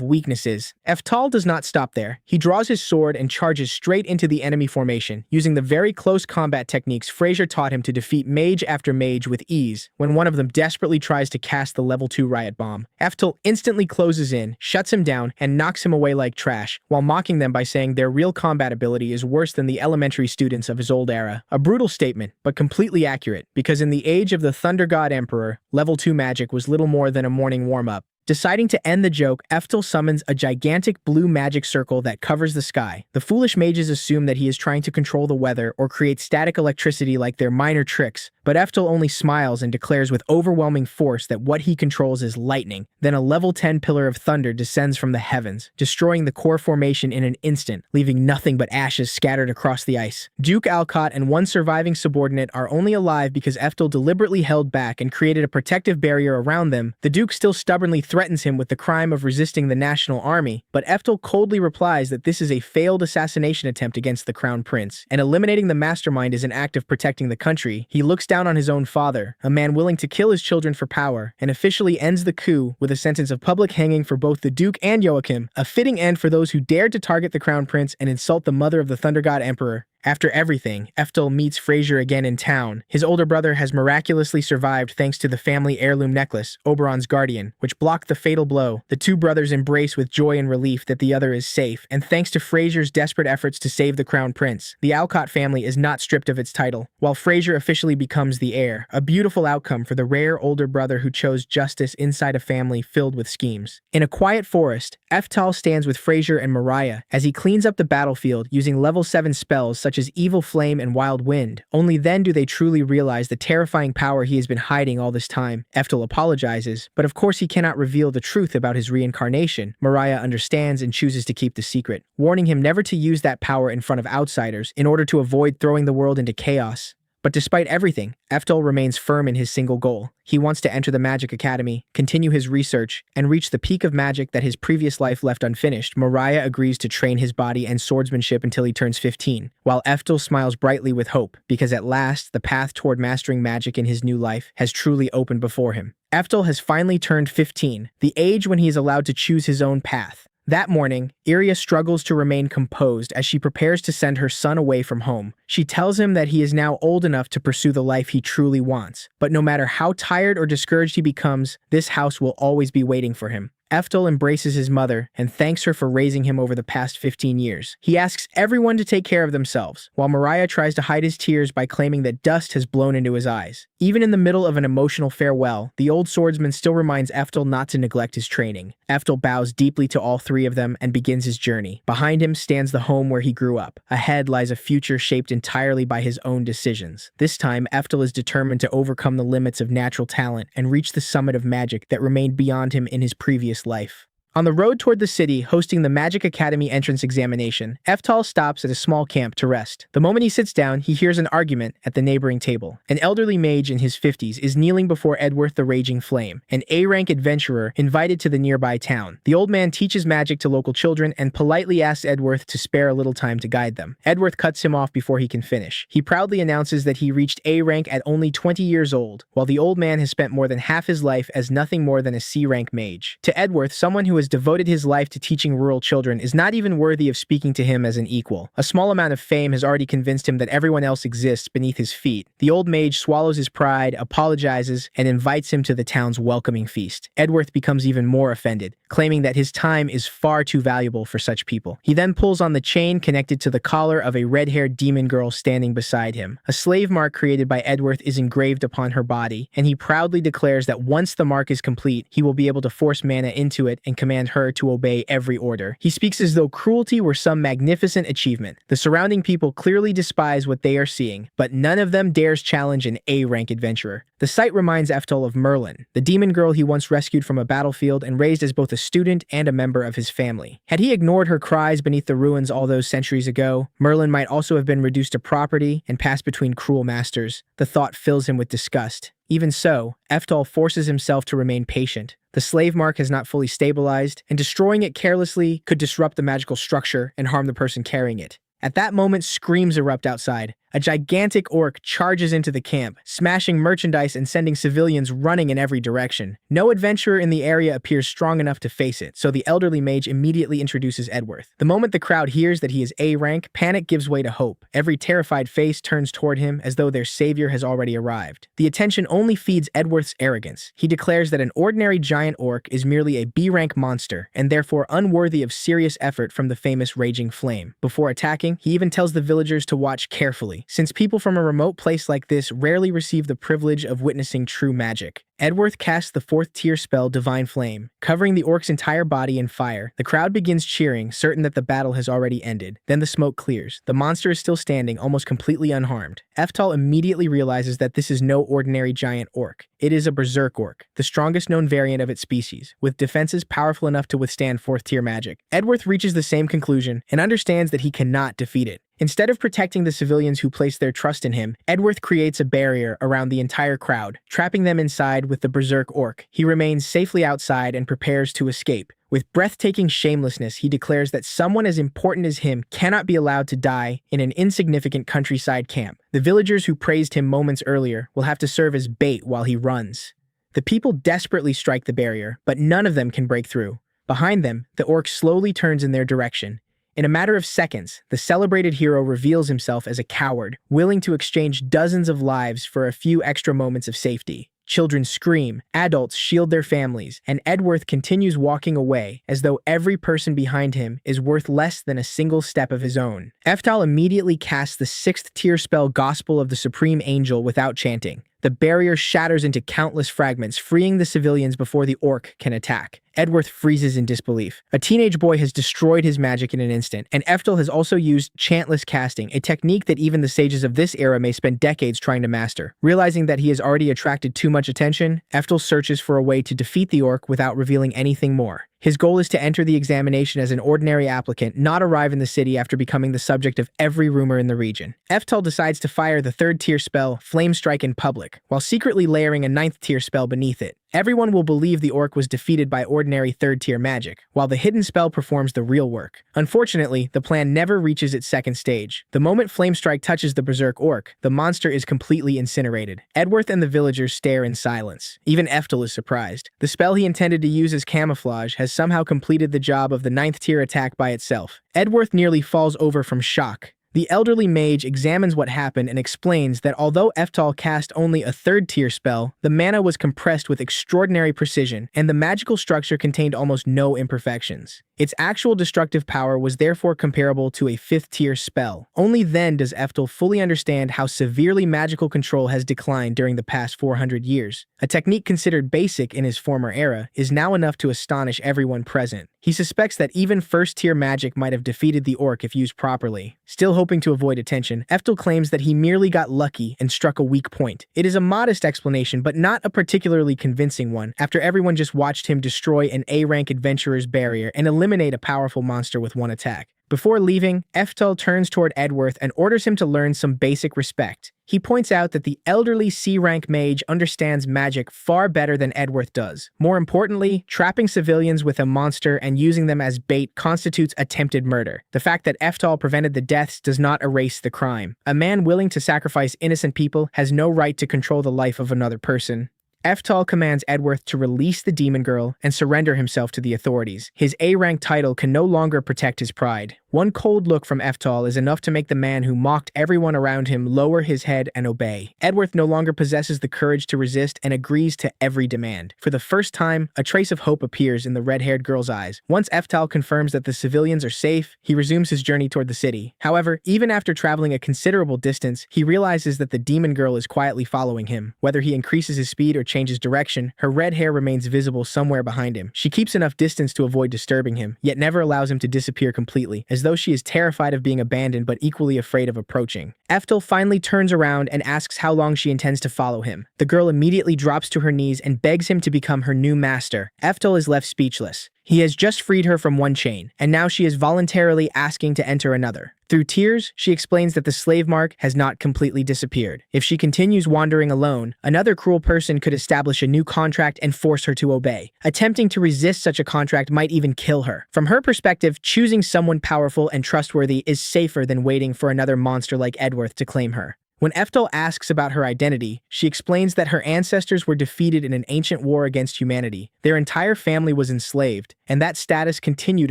weaknesses. Eftal does not stop there. He draws his sword and charges straight into the enemy formation, using the very close combat techniques Fraser taught him to defeat mage after mage with ease, when one of them desperately tries to cast the level 2 riot bomb. Eftal instantly closes in, shuts him down, and knocks him away like trash, while mocking them by saying their real combat ability is worse than the elementary students of his old era. A brutal statement, but completely accurate, because in the age of the Thunder God Emperor, level 2 magic was little more than a morning warm-up. Deciding to end the joke, Eftal summons a gigantic blue magic circle that covers the sky. The foolish mages assume that he is trying to control the weather or create static electricity like their minor tricks, but Eftal only smiles and declares with overwhelming force that what he controls is lightning. Then a level 10 pillar of thunder descends from the heavens, destroying the core formation in an instant, leaving nothing but ashes scattered across the ice. Duke Alcott and one surviving subordinate are only alive because Eftal deliberately held back and created a protective barrier around them. The Duke still stubbornly threatens him with the crime of resisting the national army, but Eftal coldly replies that this is a failed assassination attempt against the crown prince, and eliminating the mastermind is an act of protecting the country. He looks down on his own father, a man willing to kill his children for power, and officially ends the coup with a sentence of public hanging for both the Duke and Joachim, a fitting end for those who dared to target the crown prince and insult the mother of the Thunder God Emperor. After everything, Eftal meets Fraser again in town. His older brother has miraculously survived thanks to the family heirloom necklace, Oberon's Guardian, which blocked the fatal blow. The two brothers embrace with joy and relief that the other is safe, and thanks to Fraser's desperate efforts to save the crown prince, the Alcott family is not stripped of its title, while Fraser officially becomes the heir, a beautiful outcome for the rare older brother who chose justice inside a family filled with schemes. In a quiet forest, Eftal stands with Fraser and Mariah as he cleans up the battlefield using level 7 spells such as Evil Flame and Wild Wind. Only then do they truly realize the terrifying power he has been hiding all this time. Eftal apologizes, but of course he cannot reveal the truth about his reincarnation. Mariah understands and chooses to keep the secret, warning him never to use that power in front of outsiders in order to avoid throwing the world into chaos. But despite everything, Eftal remains firm in his single goal. He wants to enter the Magic Academy, continue his research, and reach the peak of magic that his previous life left unfinished. Mariah agrees to train his body and swordsmanship until he turns 15, while Eftal smiles brightly with hope, because at last, the path toward mastering magic in his new life has truly opened before him. Eftel has finally turned 15, the age when he is allowed to choose his own path. That morning, Iria struggles to remain composed as she prepares to send her son away from home. She tells him that he is now old enough to pursue the life he truly wants, but no matter how tired or discouraged he becomes, this house will always be waiting for him. Eftel embraces his mother and thanks her for raising him over the past 15 years. He asks everyone to take care of themselves, while Mariah tries to hide his tears by claiming that dust has blown into his eyes. Even in the middle of an emotional farewell, the old swordsman still reminds Eftel not to neglect his training. Eftel bows deeply to all three of them and begins his journey. Behind him stands the home where he grew up. Ahead lies a future shaped entirely by his own decisions. This time, Eftel is determined to overcome the limits of natural talent and reach the summit of magic that remained beyond him in his previous life. On the road toward the city, hosting the Magic Academy entrance examination, Eftel stops at a small camp to rest. The moment he sits down, he hears an argument at the neighboring table. An elderly mage in his 50s is kneeling before Edworth the Raging Flame, an A-rank adventurer invited to the nearby town. The old man teaches magic to local children and politely asks Edworth to spare a little time to guide them. Edworth cuts him off before he can finish. He proudly announces that he reached A-rank at only 20 years old, while the old man has spent more than half his life as nothing more than a C-rank mage. To Edworth, someone who has devoted his life to teaching rural children is not even worthy of speaking to him as an equal. A small amount of fame has already convinced him that everyone else exists beneath his feet. The old mage swallows his pride, apologizes, and invites him to the town's welcoming feast. Edworth becomes even more offended, claiming that his time is far too valuable for such people. He then pulls on the chain connected to the collar of a red-haired demon girl standing beside him. A slave mark created by Edworth is engraved upon her body, and he proudly declares that once the mark is complete, he will be able to force mana into it and command her to obey every order. He speaks as though cruelty were some magnificent achievement. The surrounding people clearly despise what they are seeing, but none of them dares challenge an A-rank adventurer. The sight reminds Eftel of Merlin, the demon girl he once rescued from a battlefield and raised as both a student and a member of his family. Had he ignored her cries beneath the ruins all those centuries ago, Merlin might also have been reduced to property and passed between cruel masters. The thought fills him with disgust. Even so, Eftel forces himself to remain patient. The slave mark has not fully stabilized, and destroying it carelessly could disrupt the magical structure and harm the person carrying it. At that moment, screams erupt outside. A gigantic orc charges into the camp, smashing merchandise and sending civilians running in every direction. No adventurer in the area appears strong enough to face it, so the elderly mage immediately introduces Edworth. The moment the crowd hears that he is A-rank, panic gives way to hope. Every terrified face turns toward him as though their savior has already arrived. The attention only feeds Edworth's arrogance. He declares that an ordinary giant orc is merely a B-rank monster, and therefore unworthy of serious effort from the famous Raging Flame. Before attacking, he even tells the villagers to watch carefully, since people from a remote place like this rarely receive the privilege of witnessing true magic. Edworth casts the 4th tier spell Divine Flame, covering the orc's entire body in fire. The crowd begins cheering, certain that the battle has already ended. Then the smoke clears. The monster is still standing, almost completely unharmed. Eftel immediately realizes that this is no ordinary giant orc. It is a berserk orc, the strongest known variant of its species, with defenses powerful enough to withstand 4th tier magic. Edworth reaches the same conclusion and understands that he cannot defeat it. Instead of protecting the civilians who place their trust in him, Edworth creates a barrier around the entire crowd, trapping them inside with the berserk orc. He remains safely outside and prepares to escape. With breathtaking shamelessness, he declares that someone as important as him cannot be allowed to die in an insignificant countryside camp. The villagers who praised him moments earlier will have to serve as bait while he runs. The people desperately strike the barrier, but none of them can break through. Behind them, the orc slowly turns in their direction. In a matter of seconds, the celebrated hero reveals himself as a coward, willing to exchange dozens of lives for a few extra moments of safety. Children scream, adults shield their families, and Edworth continues walking away as though every person behind him is worth less than a single step of his own. Eftel immediately casts the 6th tier spell Gospel of the Supreme Angel without chanting. The barrier shatters into countless fragments, freeing the civilians before the orc can attack. Edworth freezes in disbelief. A teenage boy has destroyed his magic in an instant, and Eftel has also used chantless casting, a technique that even the sages of this era may spend decades trying to master. Realizing that he has already attracted too much attention, Eftel searches for a way to defeat the orc without revealing anything more. His goal is to enter the examination as an ordinary applicant, not arrive in the city after becoming the subject of every rumor in the region. Eftel decides to fire the 3rd tier spell, Flame Strike in public, while secretly layering a 9th tier spell beneath it. Everyone will believe the orc was defeated by ordinary third-tier magic, while the hidden spell performs the real work. Unfortunately, the plan never reaches its second stage. The moment Flame Strike touches the berserk orc, the monster is completely incinerated. Edworth and the villagers stare in silence. Even Eftel is surprised. The spell he intended to use as camouflage has somehow completed the job of the 9th-tier attack by itself. Edworth nearly falls over from shock. The elderly mage examines what happened and explains that although Eftal cast only a 3rd-tier spell, the mana was compressed with extraordinary precision, and the magical structure contained almost no imperfections. Its actual destructive power was therefore comparable to a 5th-tier spell. Only then does Eftel fully understand how severely magical control has declined during the past 400 years. A technique considered basic in his former era is now enough to astonish everyone present. He suspects that even 1st-tier magic might have defeated the orc if used properly. Still hoping to avoid attention, Eftel claims that he merely got lucky and struck a weak point. It is a modest explanation, but not a particularly convincing one, after everyone just watched him destroy an A-rank adventurer's barrier and eliminate a powerful monster with one attack. Before leaving, Eftel turns toward Edworth and orders him to learn some basic respect. He points out that the elderly C-rank mage understands magic far better than Edworth does. More importantly, trapping civilians with a monster and using them as bait constitutes attempted murder. The fact that Eftel prevented the deaths does not erase the crime. A man willing to sacrifice innocent people has no right to control the life of another person. Eftal commands Edworth to release the demon girl and surrender himself to the authorities. His A-rank title can no longer protect his pride. One cold look from Eftal is enough to make the man who mocked everyone around him lower his head and obey. Edworth no longer possesses the courage to resist and agrees to every demand. For the first time, a trace of hope appears in the red-haired girl's eyes. Once Eftal confirms that the civilians are safe, he resumes his journey toward the city. However, even after traveling a considerable distance, he realizes that the demon girl is quietly following him. Whether he increases his speed or changes direction, her red hair remains visible somewhere behind him. She keeps enough distance to avoid disturbing him, yet never allows him to disappear completely, as though she is terrified of being abandoned but equally afraid of approaching. Eftel finally turns around and asks how long she intends to follow him. The girl immediately drops to her knees and begs him to become her new master. Eftel is left speechless. He has just freed her from one chain, and now she is voluntarily asking to enter another. Through tears, she explains that the slave mark has not completely disappeared. If she continues wandering alone, another cruel person could establish a new contract and force her to obey. Attempting to resist such a contract might even kill her. From her perspective, choosing someone powerful and trustworthy is safer than waiting for another monster like Edworth to claim her. When Eftel asks about her identity, she explains that her ancestors were defeated in an ancient war against humanity. Their entire family was enslaved, and that status continued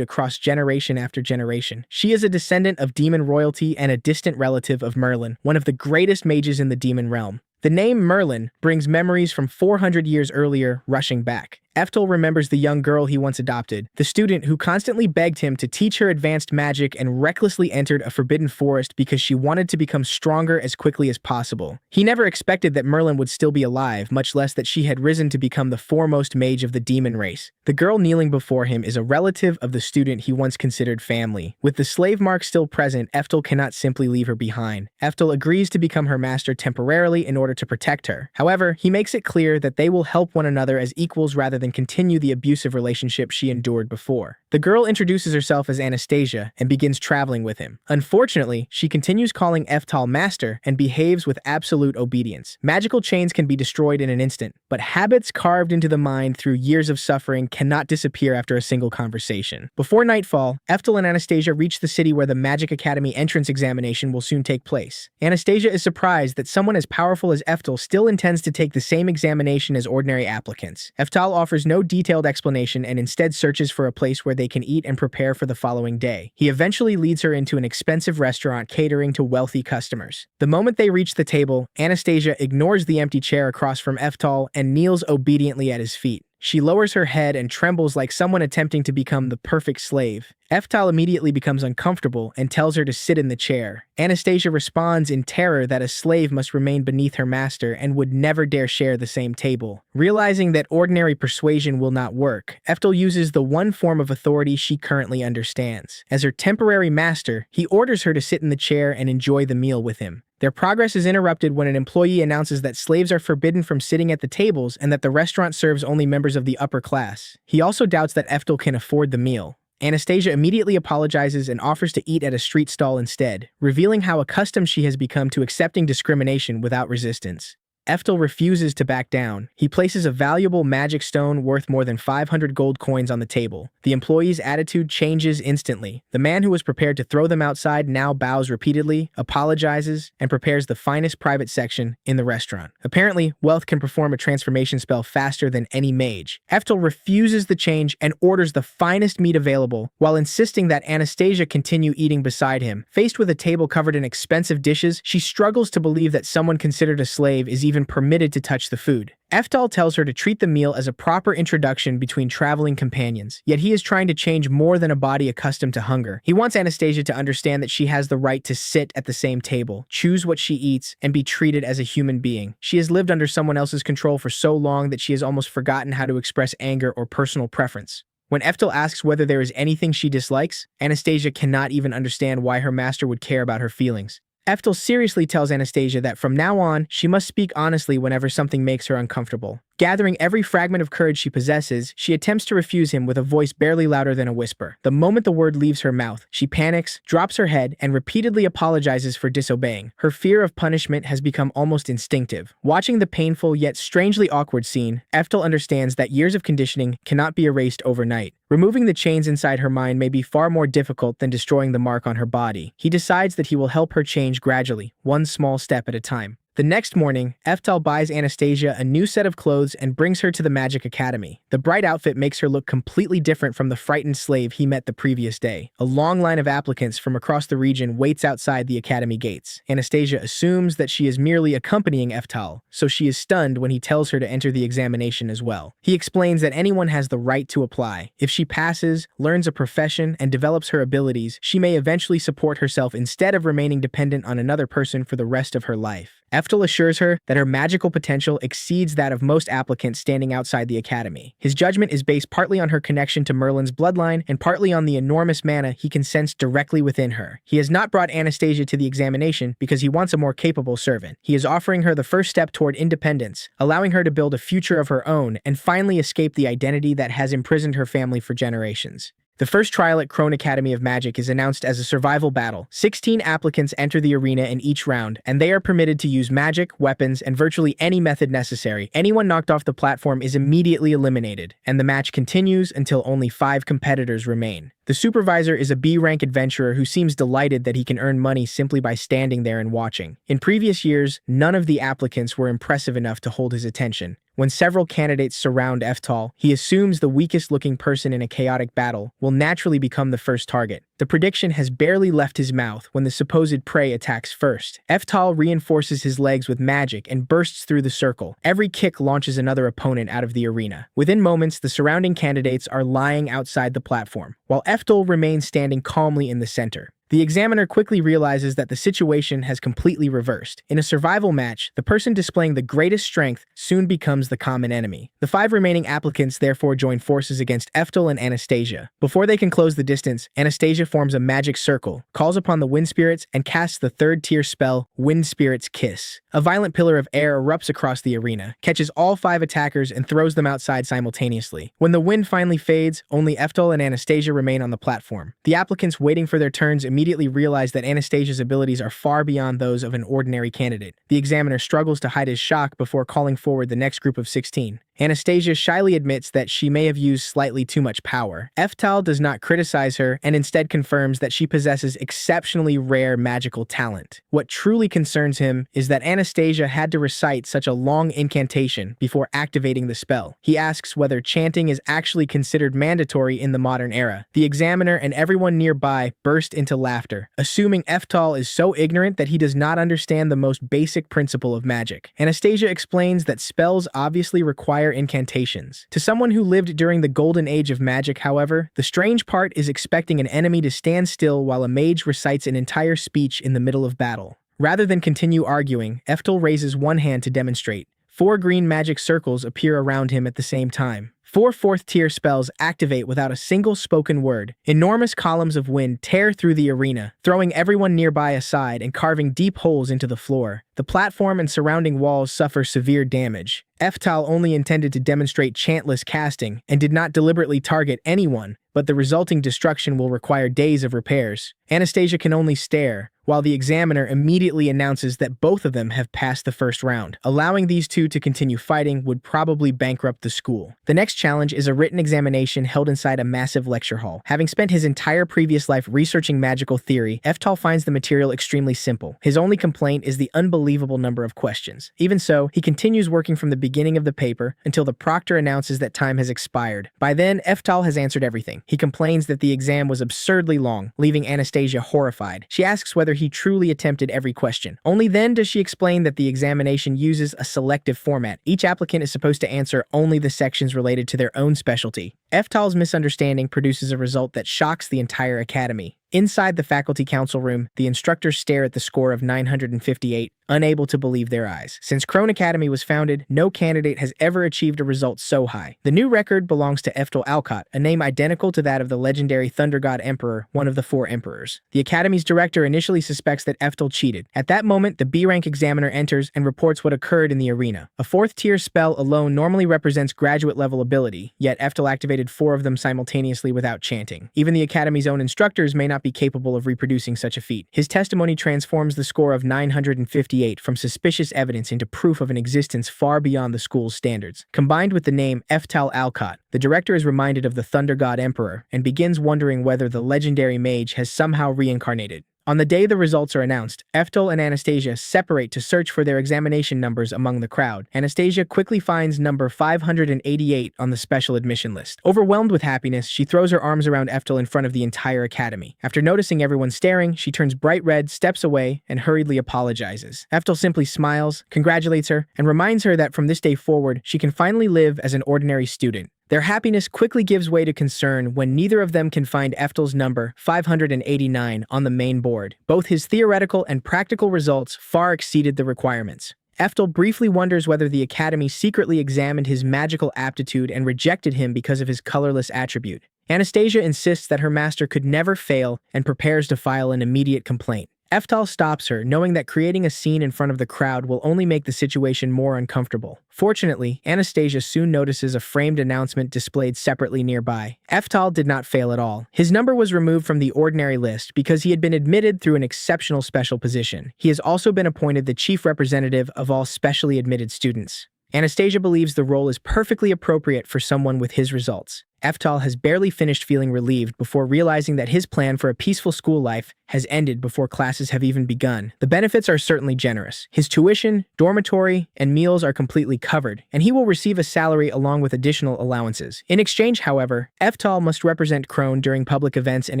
across generation after generation. She is a descendant of demon royalty and a distant relative of Merlin, one of the greatest mages in the demon realm. The name Merlin brings memories from 400 years earlier rushing back. Eftel remembers the young girl he once adopted, the student who constantly begged him to teach her advanced magic and recklessly entered a forbidden forest because she wanted to become stronger as quickly as possible. He never expected that Merlin would still be alive, much less that she had risen to become the foremost mage of the demon race. The girl kneeling before him is a relative of the student he once considered family. With the slave mark still present, Eftel cannot simply leave her behind. Eftel agrees to become her master temporarily in order to protect her. However, he makes it clear that they will help one another as equals rather than continue the abusive relationship she endured before. The girl introduces herself as Anastasia and begins traveling with him. Unfortunately, she continues calling Eftal master and behaves with absolute obedience. Magical chains can be destroyed in an instant, but habits carved into the mind through years of suffering cannot disappear after a single conversation. Before nightfall, Eftal and Anastasia reach the city where the Magic Academy entrance examination will soon take place. Anastasia is surprised that someone as powerful as Eftal still intends to take the same examination as ordinary applicants. Eftal offers no detailed explanation and instead searches for a place where they can eat and prepare for the following day. He eventually leads her into an expensive restaurant catering to wealthy customers. The moment they reach the table, Anastasia ignores the empty chair across from Eftal and kneels obediently at his feet. She lowers her head and trembles like someone attempting to become the perfect slave. Eftal immediately becomes uncomfortable and tells her to sit in the chair. Anastasia responds in terror that a slave must remain beneath her master and would never dare share the same table. Realizing that ordinary persuasion will not work, Eftal uses the one form of authority she currently understands. As her temporary master, he orders her to sit in the chair and enjoy the meal with him. Their progress is interrupted when an employee announces that slaves are forbidden from sitting at the tables and that the restaurant serves only members of the upper class. He also doubts that Eftal can afford the meal. Anastasia immediately apologizes and offers to eat at a street stall instead, revealing how accustomed she has become to accepting discrimination without resistance. Eftel refuses to back down. He places a valuable magic stone worth more than 500 gold coins on the table. The employee's attitude changes instantly. The man who was prepared to throw them outside now bows repeatedly, apologizes, and prepares the finest private section in the restaurant. Apparently, Wealth can perform a transformation spell faster than any mage. Eftel refuses the change and orders the finest meat available, while insisting that Anastasia continue eating beside him. Faced with a table covered in expensive dishes, she struggles to believe that someone considered a slave is even permitted to touch the food. Eftel tells her to treat the meal as a proper introduction between traveling companions, yet he is trying to change more than a body accustomed to hunger. He wants Anastasia to understand that she has the right to sit at the same table, choose what she eats, and be treated as a human being. She has lived under someone else's control for so long that she has almost forgotten how to express anger or personal preference. When Eftel asks whether there is anything she dislikes, Anastasia cannot even understand why her master would care about her feelings. Eftel seriously tells Anastasia that from now on, she must speak honestly whenever something makes her uncomfortable. Gathering every fragment of courage she possesses, she attempts to refuse him with a voice barely louder than a whisper. The moment the word leaves her mouth, she panics, drops her head, and repeatedly apologizes for disobeying. Her fear of punishment has become almost instinctive. Watching the painful yet strangely awkward scene, Eftel understands that years of conditioning cannot be erased overnight. Removing the chains inside her mind may be far more difficult than destroying the mark on her body. He decides that he will help her change gradually, one small step at a time. The next morning, Eftel buys Anastasia a new set of clothes and brings her to the Magic Academy. The bright outfit makes her look completely different from the frightened slave he met the previous day. A long line of applicants from across the region waits outside the academy gates. Anastasia assumes that she is merely accompanying Eftel, so she is stunned when he tells her to enter the examination as well. He explains that anyone has the right to apply. If she passes, learns a profession, and develops her abilities, she may eventually support herself instead of remaining dependent on another person for the rest of her life. Eftel assures her that her magical potential exceeds that of most applicants standing outside the academy. His judgment is based partly on her connection to Merlin's bloodline and partly on the enormous mana he can sense directly within her. He has not brought Anastasia to the examination because he wants a more capable servant. He is offering her the first step toward independence, allowing her to build a future of her own and finally escape the identity that has imprisoned her family for generations. The first trial at Krone Academy of Magic is announced as a survival battle. 16 applicants enter the arena in each round, and they are permitted to use magic, weapons, and virtually any method necessary. Anyone knocked off the platform is immediately eliminated, and the match continues until only 5 competitors remain. The supervisor is a B-rank adventurer who seems delighted that he can earn money simply by standing there and watching. In previous years, none of the applicants were impressive enough to hold his attention. When several candidates surround Eftel, he assumes the weakest-looking person in a chaotic battle will naturally become the first target. The prediction has barely left his mouth when the supposed prey attacks first. Eftel reinforces his legs with magic and bursts through the circle. Every kick launches another opponent out of the arena. Within moments, the surrounding candidates are lying outside the platform, while Eftel remains standing calmly in the center. The examiner quickly realizes that the situation has completely reversed. In a survival match, the person displaying the greatest strength soon becomes the common enemy. The 5 remaining applicants therefore join forces against Eftel and Anastasia. Before they can close the distance, Anastasia forms a magic circle, calls upon the wind spirits, and casts the 3rd-tier spell, Wind Spirit's Kiss. A violent pillar of air erupts across the arena, catches all 5 attackers, and throws them outside simultaneously. When the wind finally fades, only Eftel and Anastasia remain on the platform. The applicants waiting for their turns immediately realize that Anastasia's abilities are far beyond those of an ordinary candidate. The examiner struggles to hide his shock before calling forward the next group of 16. Anastasia shyly admits that she may have used slightly too much power. Eftel does not criticize her and instead confirms that she possesses exceptionally rare magical talent. What truly concerns him is that Anastasia had to recite such a long incantation before activating the spell. He asks whether chanting is actually considered mandatory in the modern era. The examiner and everyone nearby burst into laughter, assuming Eftel is so ignorant that he does not understand the most basic principle of magic. Anastasia explains that spells obviously require incantations. To someone who lived during the golden age of magic, however, the strange part is expecting an enemy to stand still while a mage recites an entire speech in the middle of battle. Rather than continue arguing, Eftel raises one hand to demonstrate. 4 green magic circles appear around him at the same time. 4 4th-tier spells activate without a single spoken word. Enormous columns of wind tear through the arena, throwing everyone nearby aside and carving deep holes into the floor. The platform and surrounding walls suffer severe damage. Eftal only intended to demonstrate chantless casting and did not deliberately target anyone, but the resulting destruction will require days of repairs. Anastasia can only stare, while the examiner immediately announces that both of them have passed the first round. Allowing these two to continue fighting would probably bankrupt the school. The next challenge is a written examination held inside a massive lecture hall. Having spent his entire previous life researching magical theory, Eftal finds the material extremely simple. His only complaint is the unbelievable number of questions. Even so, he continues working from the beginning of the paper until the proctor announces that time has expired. By then, Eftal has answered everything. He complains that the exam was absurdly long, leaving Anastasia horrified. She asks whether he truly attempted every question. Only then does she explain that the examination uses a selective format. Each applicant is supposed to answer only the sections related to their own specialty. Eftal's misunderstanding produces a result that shocks the entire academy. Inside the faculty council room, the instructors stare at the score of 958, unable to believe their eyes. Since Krone Academy was founded, no candidate has ever achieved a result so high. The new record belongs to Eftal Alcott, a name identical to that of the legendary Thunder God Emperor, one of the 4 emperors. The academy's director initially suspects that Eftal cheated. At that moment, the B-rank examiner enters and reports what occurred in the arena. A 4th-tier spell alone normally represents graduate-level ability, yet Eftal activated 4 of them simultaneously without chanting. Even the academy's own instructors may not be capable of reproducing such a feat. His testimony transforms the score of 958 from suspicious evidence into proof of an existence far beyond the school's standards. Combined with the name Eftal Alcott, the director is reminded of the Thunder God Emperor and begins wondering whether the legendary mage has somehow reincarnated. On the day the results are announced, Eftal and Anastasia separate to search for their examination numbers among the crowd. Anastasia quickly finds number 588 on the special admission list. Overwhelmed with happiness, she throws her arms around Eftal in front of the entire academy. After noticing everyone staring, she turns bright red, steps away, and hurriedly apologizes. Eftal simply smiles, congratulates her, and reminds her that from this day forward, she can finally live as an ordinary student. Their happiness quickly gives way to concern when neither of them can find Eftal's number, 589, on the main board. Both his theoretical and practical results far exceeded the requirements. Eftal briefly wonders whether the academy secretly examined his magical aptitude and rejected him because of his colorless attribute. Anastasia insists that her master could never fail and prepares to file an immediate complaint. Eftal stops her, knowing that creating a scene in front of the crowd will only make the situation more uncomfortable. Fortunately, Anastasia soon notices a framed announcement displayed separately nearby. Eftal did not fail at all. His number was removed from the ordinary list because he had been admitted through an exceptional special position. He has also been appointed the chief representative of all specially admitted students. Anastasia believes the role is perfectly appropriate for someone with his results. Eftal has barely finished feeling relieved before realizing that his plan for a peaceful school life has ended before classes have even begun. The benefits are certainly generous. His tuition, dormitory, and meals are completely covered, and he will receive a salary along with additional allowances. In exchange, however, Eftal must represent Krone during public events and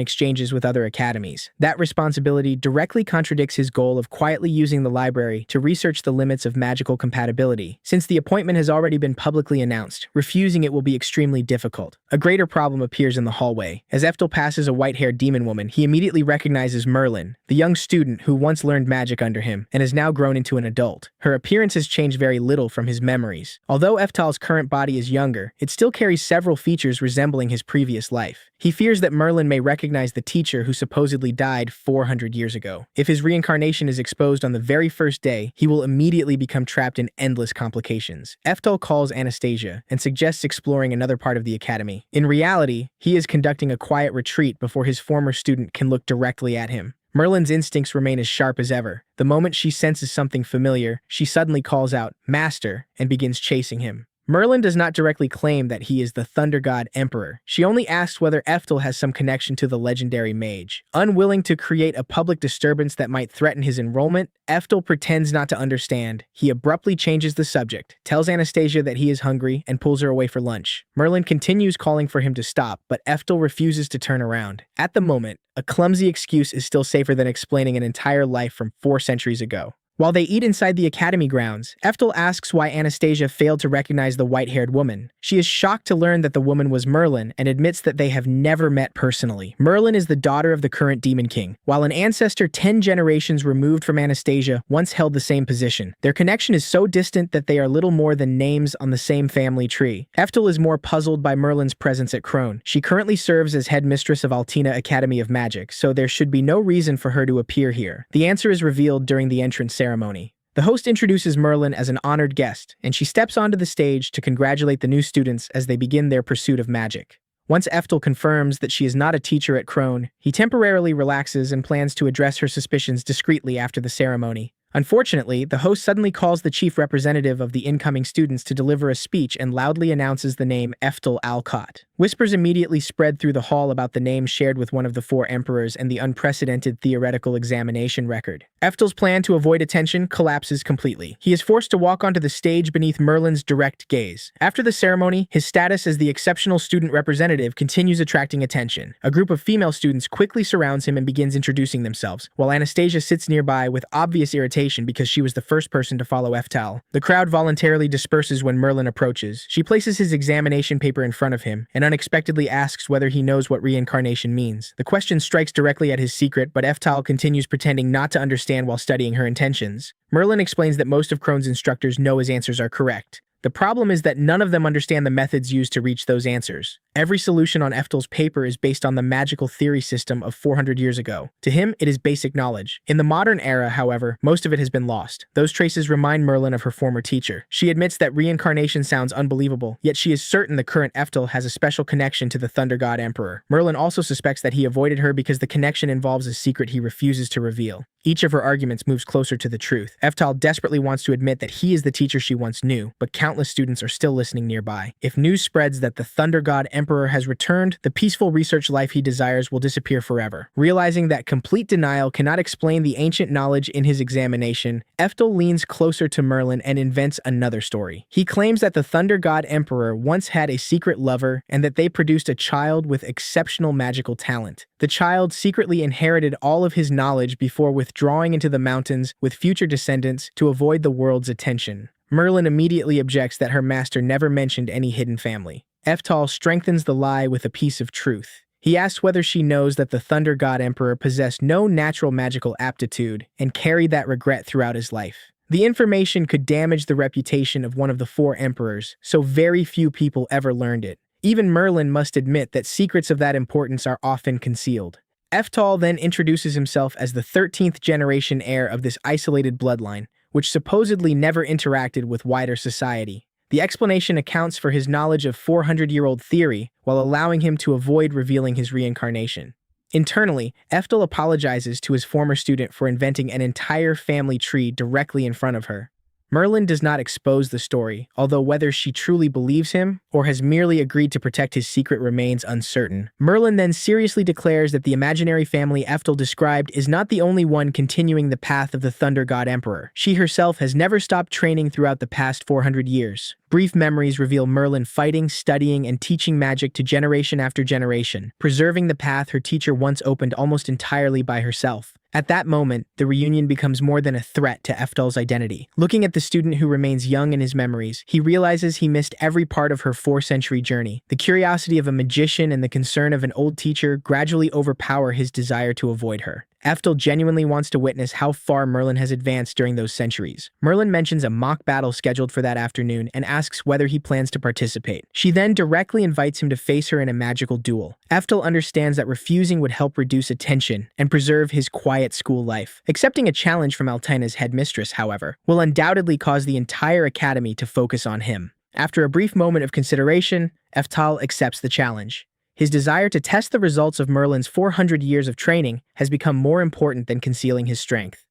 exchanges with other academies. That responsibility directly contradicts his goal of quietly using the library to research the limits of magical compatibility. Since the appointment has already been publicly announced, refusing it will be extremely difficult. A greater problem appears in the hallway. As Eftal passes a white-haired demon woman, he immediately recognizes Merlin, the young student who once learned magic under him and has now grown into an adult. Her appearance has changed very little from his memories. Although Eftal's current body is younger, it still carries several features resembling his previous life. He fears that Merlin may recognize the teacher who supposedly died 400 years ago. If his reincarnation is exposed on the very first day, he will immediately become trapped in endless complications. Eftal calls Anastasia and suggests exploring another part of the academy. In reality, he is conducting a quiet retreat before his former student can look directly at him. Merlin's instincts remain as sharp as ever. The moment she senses something familiar, she suddenly calls out, "Master," and begins chasing him. Merlin does not directly claim that he is the Thunder God Emperor. She only asks whether Eftal has some connection to the legendary mage. Unwilling to create a public disturbance that might threaten his enrollment, Eftal pretends not to understand. He abruptly changes the subject, tells Anastasia that he is hungry, and pulls her away for lunch. Merlin continues calling for him to stop, but Eftal refuses to turn around. At the moment, a clumsy excuse is still safer than explaining an entire life from 4 centuries ago. While they eat inside the academy grounds, Eftal asks why Anastasia failed to recognize the white-haired woman. She is shocked to learn that the woman was Merlin and admits that they have never met personally. Merlin is the daughter of the current Demon King, while an ancestor 10 generations removed from Anastasia once held the same position. Their connection is so distant that they are little more than names on the same family tree. Eftal is more puzzled by Merlin's presence at Krone. She currently serves as headmistress of Altina Academy of Magic, so there should be no reason for her to appear here. The answer is revealed during the entrance ceremony. The host introduces Merlin as an honored guest, and she steps onto the stage to congratulate the new students as they begin their pursuit of magic. Once Eftel confirms that she is not a teacher at Krone, he temporarily relaxes and plans to address her suspicions discreetly after the ceremony. Unfortunately, the host suddenly calls the chief representative of the incoming students to deliver a speech and loudly announces the name Eftel Alcott. Whispers immediately spread through the hall about the name shared with one of the 4 emperors and the unprecedented theoretical examination record. Eftel's plan to avoid attention collapses completely. He is forced to walk onto the stage beneath Merlin's direct gaze. After the ceremony, his status as the exceptional student representative continues attracting attention. A group of female students quickly surrounds him and begins introducing themselves, while Anastasia sits nearby with obvious irritation because she was the first person to follow Eftel. The crowd voluntarily disperses when Merlin approaches. She places his examination paper in front of him and unexpectedly asks whether he knows what reincarnation means. The question strikes directly at his secret, but Eftel continues pretending not to understand while studying her intentions. Merlin explains that most of Krone's instructors know his answers are correct. The problem is that none of them understand the methods used to reach those answers. Every solution on Eftel's paper is based on the magical theory system of 400 years ago. To him, it is basic knowledge. In the modern era, however, most of it has been lost. Those traces remind Merlin of her former teacher. She admits that reincarnation sounds unbelievable, yet she is certain the current Eftel has a special connection to the Thunder God Emperor. Merlin also suspects that he avoided her because the connection involves a secret he refuses to reveal. Each of her arguments moves closer to the truth. Eftel desperately wants to admit that he is the teacher she once knew, but countless students are still listening nearby. If news spreads that the Thunder God Emperor has returned, the peaceful research life he desires will disappear forever. Realizing that complete denial cannot explain the ancient knowledge in his examination, Eftel leans closer to Merlin and invents another story. He claims that the Thunder God Emperor once had a secret lover and that they produced a child with exceptional magical talent. The child secretly inherited all of his knowledge before withdrawing into the mountains with future descendants to avoid the world's attention. Merlin immediately objects that her master never mentioned any hidden family. Eftel strengthens the lie with a piece of truth. He asks whether she knows that the Thunder God Emperor possessed no natural magical aptitude and carried that regret throughout his life. The information could damage the reputation of one of the 4 emperors, so very few people ever learned it. Even Merlin must admit that secrets of that importance are often concealed. Eftel then introduces himself as the 13th generation heir of this isolated bloodline, which supposedly never interacted with wider society. The explanation accounts for his knowledge of 400-year-old theory while allowing him to avoid revealing his reincarnation. Internally, Eftel apologizes to his former student for inventing an entire family tree directly in front of her. Merlin does not expose the story, although whether she truly believes him or has merely agreed to protect his secret remains uncertain. Merlin then seriously declares that the imaginary family Eftel described is not the only one continuing the path of the Thunder God Emperor. She herself has never stopped training throughout the past 400 years. Brief memories reveal Merlin fighting, studying, and teaching magic to generation after generation, preserving the path her teacher once opened almost entirely by herself. At that moment, the reunion becomes more than a threat to Eftel's identity. Looking at the student who remains young in his memories, he realizes he missed every part of her 4-century journey. The curiosity of a magician and the concern of an old teacher gradually overpower his desire to avoid her. Eftel genuinely wants to witness how far Merlin has advanced during those centuries. Merlin mentions a mock battle scheduled for that afternoon and asks whether he plans to participate. She then directly invites him to face her in a magical duel. Eftel understands that refusing would help reduce attention and preserve his quiet school life. Accepting a challenge from Altena's headmistress, however, will undoubtedly cause the entire academy to focus on him. After a brief moment of consideration, Eftel accepts the challenge. His desire to test the results of Merlin's 400 years of training has become more important than concealing his strength.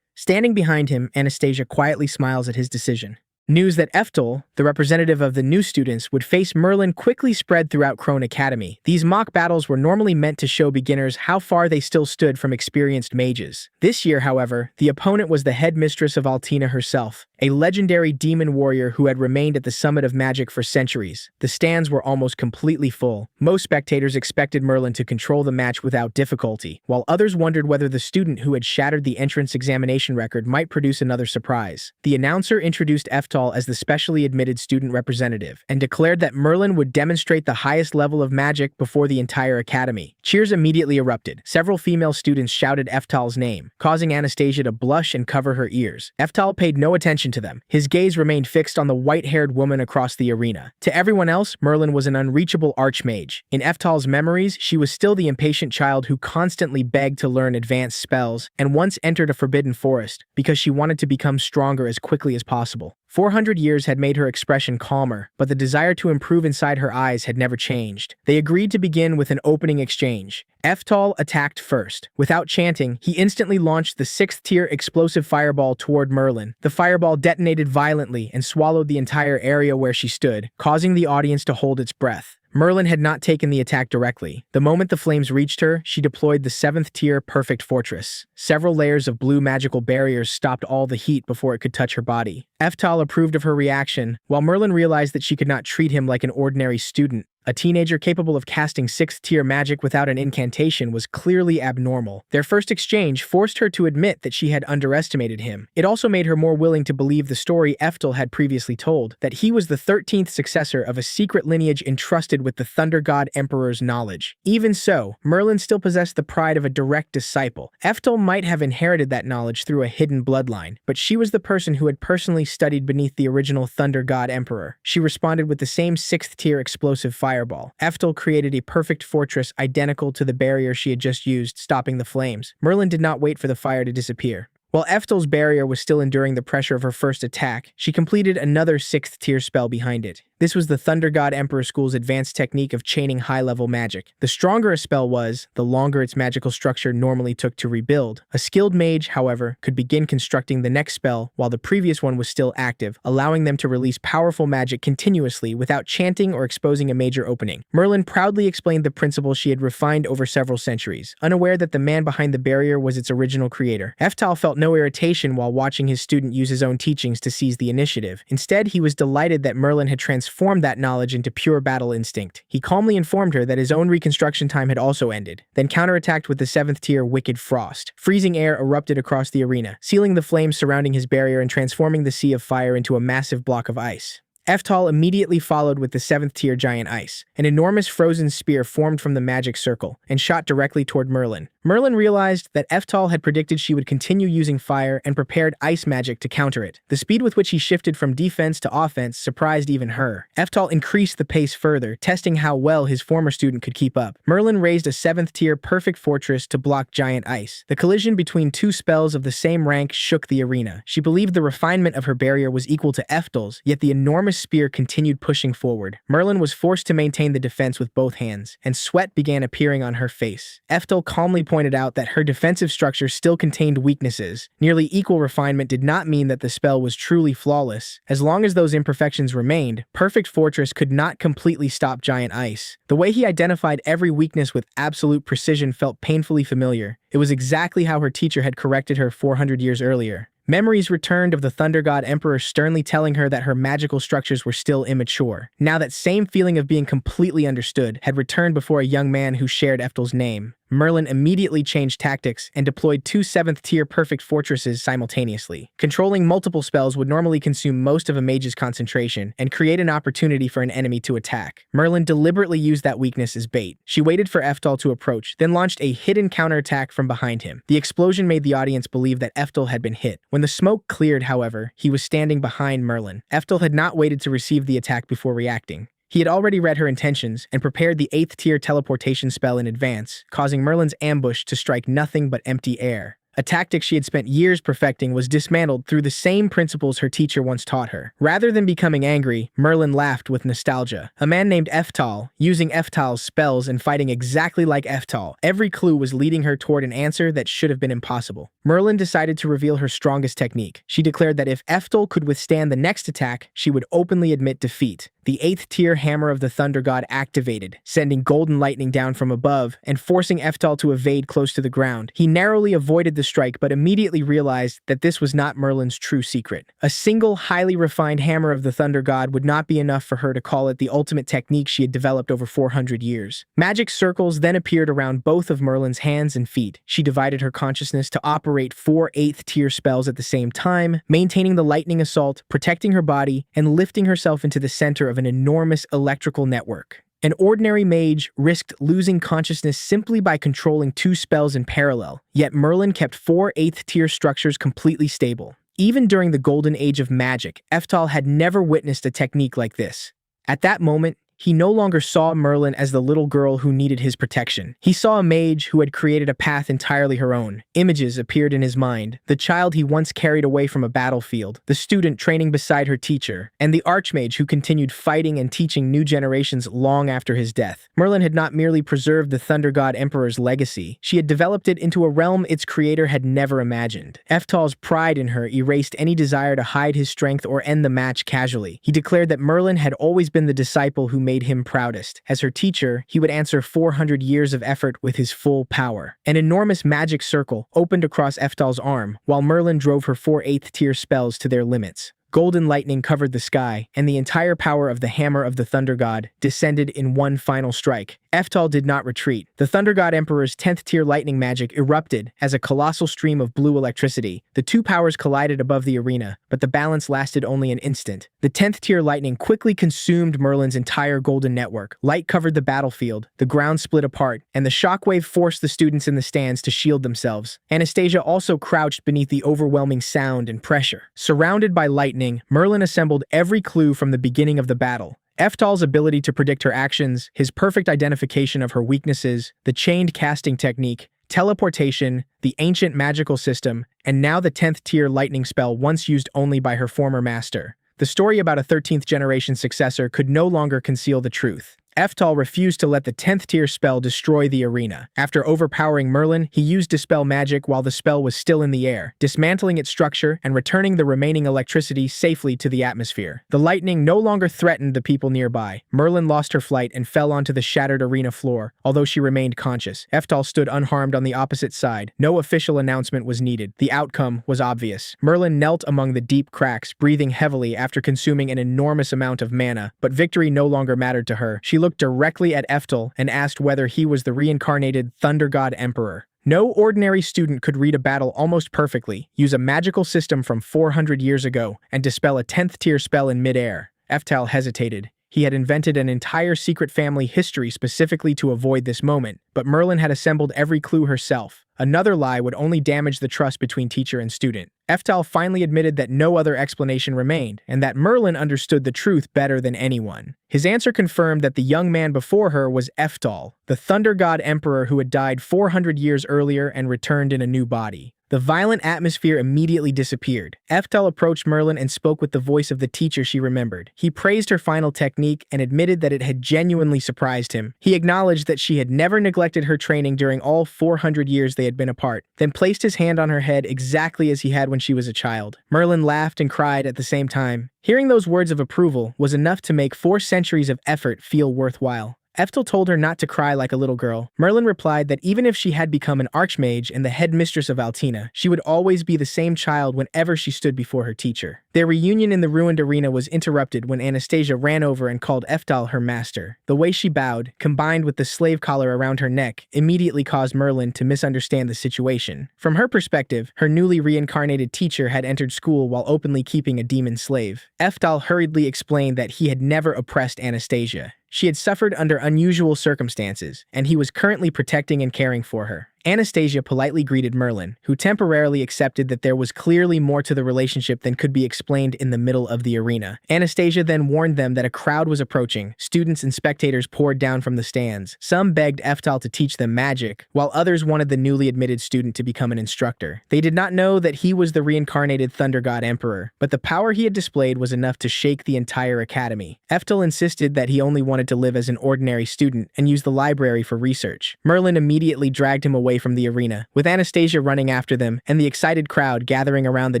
Standing behind him, Anastasia quietly smiles at his decision. News that Eftel, the representative of the new students, would face Merlin quickly spread throughout Krone Academy. These mock battles were normally meant to show beginners how far they still stood from experienced mages. This year, however, the opponent was the headmistress of Altena herself, a legendary demon warrior who had remained at the summit of magic for centuries. The stands were almost completely full. Most spectators expected Merlin to control the match without difficulty, while others wondered whether the student who had shattered the entrance examination record might produce another surprise. The announcer introduced Eftel Eftal as the specially admitted student representative, and declared that Merlin would demonstrate the highest level of magic before the entire academy. Cheers immediately erupted. Several female students shouted Eftal's name, causing Anastasia to blush and cover her ears. Eftal paid no attention to them. His gaze remained fixed on the white-haired woman across the arena. To everyone else, Merlin was an unreachable archmage. In Eftal's memories, she was still the impatient child who constantly begged to learn advanced spells, and once entered a forbidden forest because she wanted to become stronger as quickly as possible. 400 years had made her expression calmer, but the desire to improve inside her eyes had never changed. They agreed to begin with an opening exchange. Eftal attacked first. Without chanting, he instantly launched the 6th-tier explosive fireball toward Merlin. The fireball detonated violently and swallowed the entire area where she stood, causing the audience to hold its breath. Merlin had not taken the attack directly. The moment the flames reached her, she deployed the 7th-tier Perfect Fortress. Several layers of blue magical barriers stopped all the heat before it could touch her body. Eftal approved of her reaction, while Merlin realized that she could not treat him like an ordinary student. A teenager capable of casting 6th-tier magic without an incantation was clearly abnormal. Their first exchange forced her to admit that she had underestimated him. It also made her more willing to believe the story Eftal had previously told, that he was the 13th successor of a secret lineage entrusted with the Thunder God Emperor's knowledge. Even so, Merlin still possessed the pride of a direct disciple. Eftal might have inherited that knowledge through a hidden bloodline, but she was the person who had personally studied beneath the original Thunder God Emperor. She responded with the same 6th-tier explosive fireball. Eftal created a perfect fortress identical to the barrier she had just used, stopping the flames. Merlin did not wait for the fire to disappear. While Eftal's barrier was still enduring the pressure of her first attack, she completed another 6th-tier spell behind it. This was the Thunder God Emperor School's advanced technique of chaining high-level magic. The stronger a spell was, the longer its magical structure normally took to rebuild. A skilled mage, however, could begin constructing the next spell while the previous one was still active, allowing them to release powerful magic continuously without chanting or exposing a major opening. Merlin proudly explained the principle she had refined over several centuries, unaware that the man behind the barrier was its original creator. Eftal felt no irritation while watching his student use his own teachings to seize the initiative. Instead, he was delighted that Merlin had transformed that knowledge into pure battle instinct. He calmly informed her that his own reconstruction time had also ended, then counterattacked with the 7th-tier Wicked Frost. Freezing air erupted across the arena, sealing the flames surrounding his barrier and transforming the sea of fire into a massive block of ice. Eftal immediately followed with the 7th-tier Giant Ice. An enormous frozen spear formed from the magic circle and shot directly toward Merlin. Merlin realized that Eftal had predicted she would continue using fire and prepared ice magic to counter it. The speed with which he shifted from defense to offense surprised even her. Eftal increased the pace further, testing how well his former student could keep up. Merlin raised a 7th-tier Perfect Fortress to block Giant Ice. The collision between two spells of the same rank shook the arena. She believed the refinement of her barrier was equal to Eftal's, yet the enormous spear continued pushing forward. Merlin was forced to maintain the defense with both hands, and sweat began appearing on her face. Eftal calmly pointed out that her defensive structure still contained weaknesses. Nearly equal refinement did not mean that the spell was truly flawless. As long as those imperfections remained, Perfect Fortress could not completely stop Giant Ice. The way he identified every weakness with absolute precision felt painfully familiar. It was exactly how her teacher had corrected her 400 years earlier. Memories returned of the Thunder God Emperor sternly telling her that her magical structures were still immature. Now that same feeling of being completely understood had returned before a young man who shared Eftal's name. Merlin immediately changed tactics and deployed two 7th-tier Perfect Fortresses simultaneously. Controlling multiple spells would normally consume most of a mage's concentration and create an opportunity for an enemy to attack. Merlin deliberately used that weakness as bait. She waited for Eftal to approach, then launched a hidden counterattack from behind him. The explosion made the audience believe that Eftal had been hit. When the smoke cleared, however, he was standing behind Merlin. Eftal had not waited to receive the attack before reacting. He had already read her intentions and prepared the 8th-tier teleportation spell in advance, causing Merlin's ambush to strike nothing but empty air. A tactic she had spent years perfecting was dismantled through the same principles her teacher once taught her. Rather than becoming angry, Merlin laughed with nostalgia. A man named Eftal, using Eftal's spells and fighting exactly like Eftal. Every clue was leading her toward an answer that should have been impossible. Merlin decided to reveal her strongest technique. She declared that if Eftal could withstand the next attack, she would openly admit defeat. the 8th tier hammer of the Thunder God activated, sending golden lightning down from above and forcing Eftal to evade close to the ground. He narrowly avoided the strike but immediately realized that this was not Merlin's true secret. A single highly refined hammer of the Thunder God would not be enough for her to call it the ultimate technique she had developed over 400 years. Magic circles then appeared around both of Merlin's hands and feet. She divided her consciousness to operate 4 8th tier spells at the same time, maintaining the lightning assault, protecting her body, and lifting herself into the center of an enormous electrical network. An ordinary mage risked losing consciousness simply by controlling 2 spells in parallel, yet Merlin kept 4 8th tier structures completely stable. Even during the golden age of magic, Eftal had never witnessed a technique like this. At that moment, he no longer saw Merlin as the little girl who needed his protection. He saw a mage who had created a path entirely her own. Images appeared in his mind: the child he once carried away from a battlefield, the student training beside her teacher, and the archmage who continued fighting and teaching new generations long after his death. Merlin had not merely preserved the Thunder God Emperor's legacy, she had developed it into a realm its creator had never imagined. Eftal's pride in her erased any desire to hide his strength or end the match casually. He declared that Merlin had always been the disciple who made him proudest. As her teacher, he would answer 400 years of effort with his full power. An enormous magic circle opened across Eftal's arm, while Merlin drove her 4 8th tier spells to their limits. Golden lightning covered the sky, and the entire power of the hammer of the Thunder God descended in one final strike. Eftal did not retreat. The Thunder God Emperor's 10th tier lightning magic erupted as a colossal stream of blue electricity. The 2 powers collided above the arena, but the balance lasted only an instant. The 10th tier lightning quickly consumed Merlin's entire golden network. Light covered the battlefield, the ground split apart, and the shockwave forced the students in the stands to shield themselves. Anastasia also crouched beneath the overwhelming sound and pressure. Surrounded by lightning, Merlin assembled every clue from the beginning of the battle. Eftal's ability to predict her actions, his perfect identification of her weaknesses, the chained casting technique, teleportation, the ancient magical system, and now the 10th tier lightning spell once used only by her former master. The story about a 13th generation successor could no longer conceal the truth. Eftal refused to let the 10th tier spell destroy the arena. After overpowering Merlin, he used Dispel Magic while the spell was still in the air, dismantling its structure and returning the remaining electricity safely to the atmosphere. The lightning no longer threatened the people nearby. Merlin lost her flight and fell onto the shattered arena floor, although she remained conscious. Eftal stood unharmed on the opposite side. No official announcement was needed. The outcome was obvious. Merlin knelt among the deep cracks, breathing heavily after consuming an enormous amount of mana, but victory no longer mattered to her. She looked directly at Eftal and asked whether he was the reincarnated Thunder God Emperor. No ordinary student could read a battle almost perfectly, use a magical system from 400 years ago, and dispel a 10th tier spell in midair. Eftal hesitated. He had invented an entire secret family history specifically to avoid this moment, but Merlin had assembled every clue herself. Another lie would only damage the trust between teacher and student. Eftal finally admitted that no other explanation remained, and that Merlin understood the truth better than anyone. His answer confirmed that the young man before her was Eftal, the Thunder God Emperor who had died 400 years earlier and returned in a new body. The violent atmosphere immediately disappeared. Eftal approached Merlin and spoke with the voice of the teacher she remembered. He praised her final technique and admitted that it had genuinely surprised him. He acknowledged that she had never neglected her training during all 400 years they had been apart, then placed his hand on her head exactly as he had when she was a child. Merlin laughed and cried at the same time. Hearing those words of approval was enough to make 4 centuries of effort feel worthwhile. Eftal told her not to cry like a little girl. Merlin replied that even if she had become an archmage and the headmistress of Altina, she would always be the same child whenever she stood before her teacher. Their reunion in the ruined arena was interrupted when Anastasia ran over and called Eftal her master. The way she bowed, combined with the slave collar around her neck, immediately caused Merlin to misunderstand the situation. From her perspective, her newly reincarnated teacher had entered school while openly keeping a demon slave. Eftal hurriedly explained that he had never oppressed Anastasia. She had suffered under unusual circumstances, and he was currently protecting and caring for her. Anastasia politely greeted Merlin, who temporarily accepted that there was clearly more to the relationship than could be explained in the middle of the arena. Anastasia then warned them that a crowd was approaching. Students and spectators poured down from the stands. Some begged Eftal to teach them magic, while others wanted the newly admitted student to become an instructor. They did not know that he was the reincarnated Thunder God Emperor, but the power he had displayed was enough to shake the entire academy. Eftal insisted that he only wanted to live as an ordinary student and use the library for research. Merlin immediately dragged him away away from the arena, with Anastasia running after them and the excited crowd gathering around the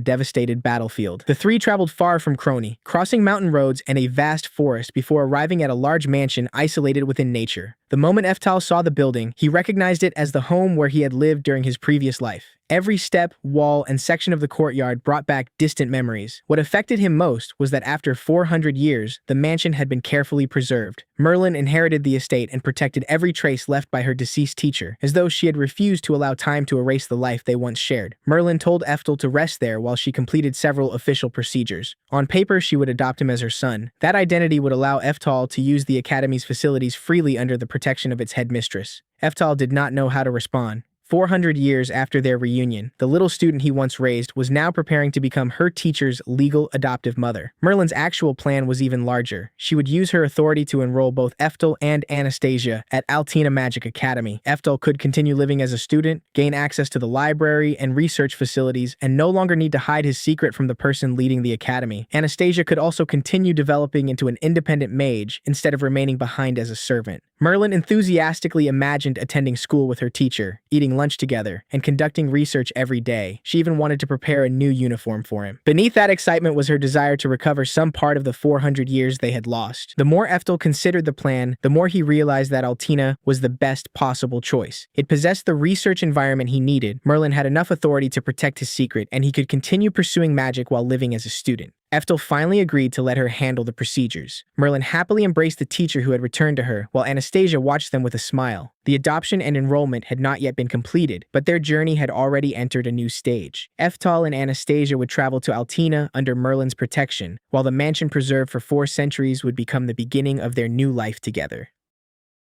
devastated battlefield. The three traveled far from Crony, crossing mountain roads and a vast forest before arriving at a large mansion isolated within nature. The moment Eftal saw the building, he recognized it as the home where he had lived during his previous life. Every step, wall, and section of the courtyard brought back distant memories. What affected him most was that after 400 years, the mansion had been carefully preserved. Merlin inherited the estate and protected every trace left by her deceased teacher, as though she had refused to allow time to erase the life they once shared. Merlin told Eftel to rest there while she completed several official procedures. On paper, she would adopt him as her son. That identity would allow Eftal to use the Academy's facilities freely under the protection of its headmistress. Eftal did not know how to respond. 400 years after their reunion, the little student he once raised was now preparing to become her teacher's legal adoptive mother. Merlin's actual plan was even larger. She would use her authority to enroll both Eftel and Anastasia at Altina Magic Academy. Eftel could continue living as a student, gain access to the library and research facilities, and no longer need to hide his secret from the person leading the academy. Anastasia could also continue developing into an independent mage instead of remaining behind as a servant. Merlin enthusiastically imagined attending school with her teacher, eating lunch together, and conducting research every day. She even wanted to prepare a new uniform for him. Beneath that excitement was her desire to recover some part of the 400 years they had lost. The more Eftel considered the plan, the more he realized that Altina was the best possible choice. It possessed the research environment he needed. Merlin had enough authority to protect his secret, and he could continue pursuing magic while living as a student. Eftel finally agreed to let her handle the procedures. Merlin happily embraced the teacher who had returned to her, while Anastasia watched them with a smile. The adoption and enrollment had not yet been completed, but their journey had already entered a new stage. Eftal and Anastasia would travel to Altina under Merlin's protection, while the mansion preserved for 4 centuries would become the beginning of their new life together.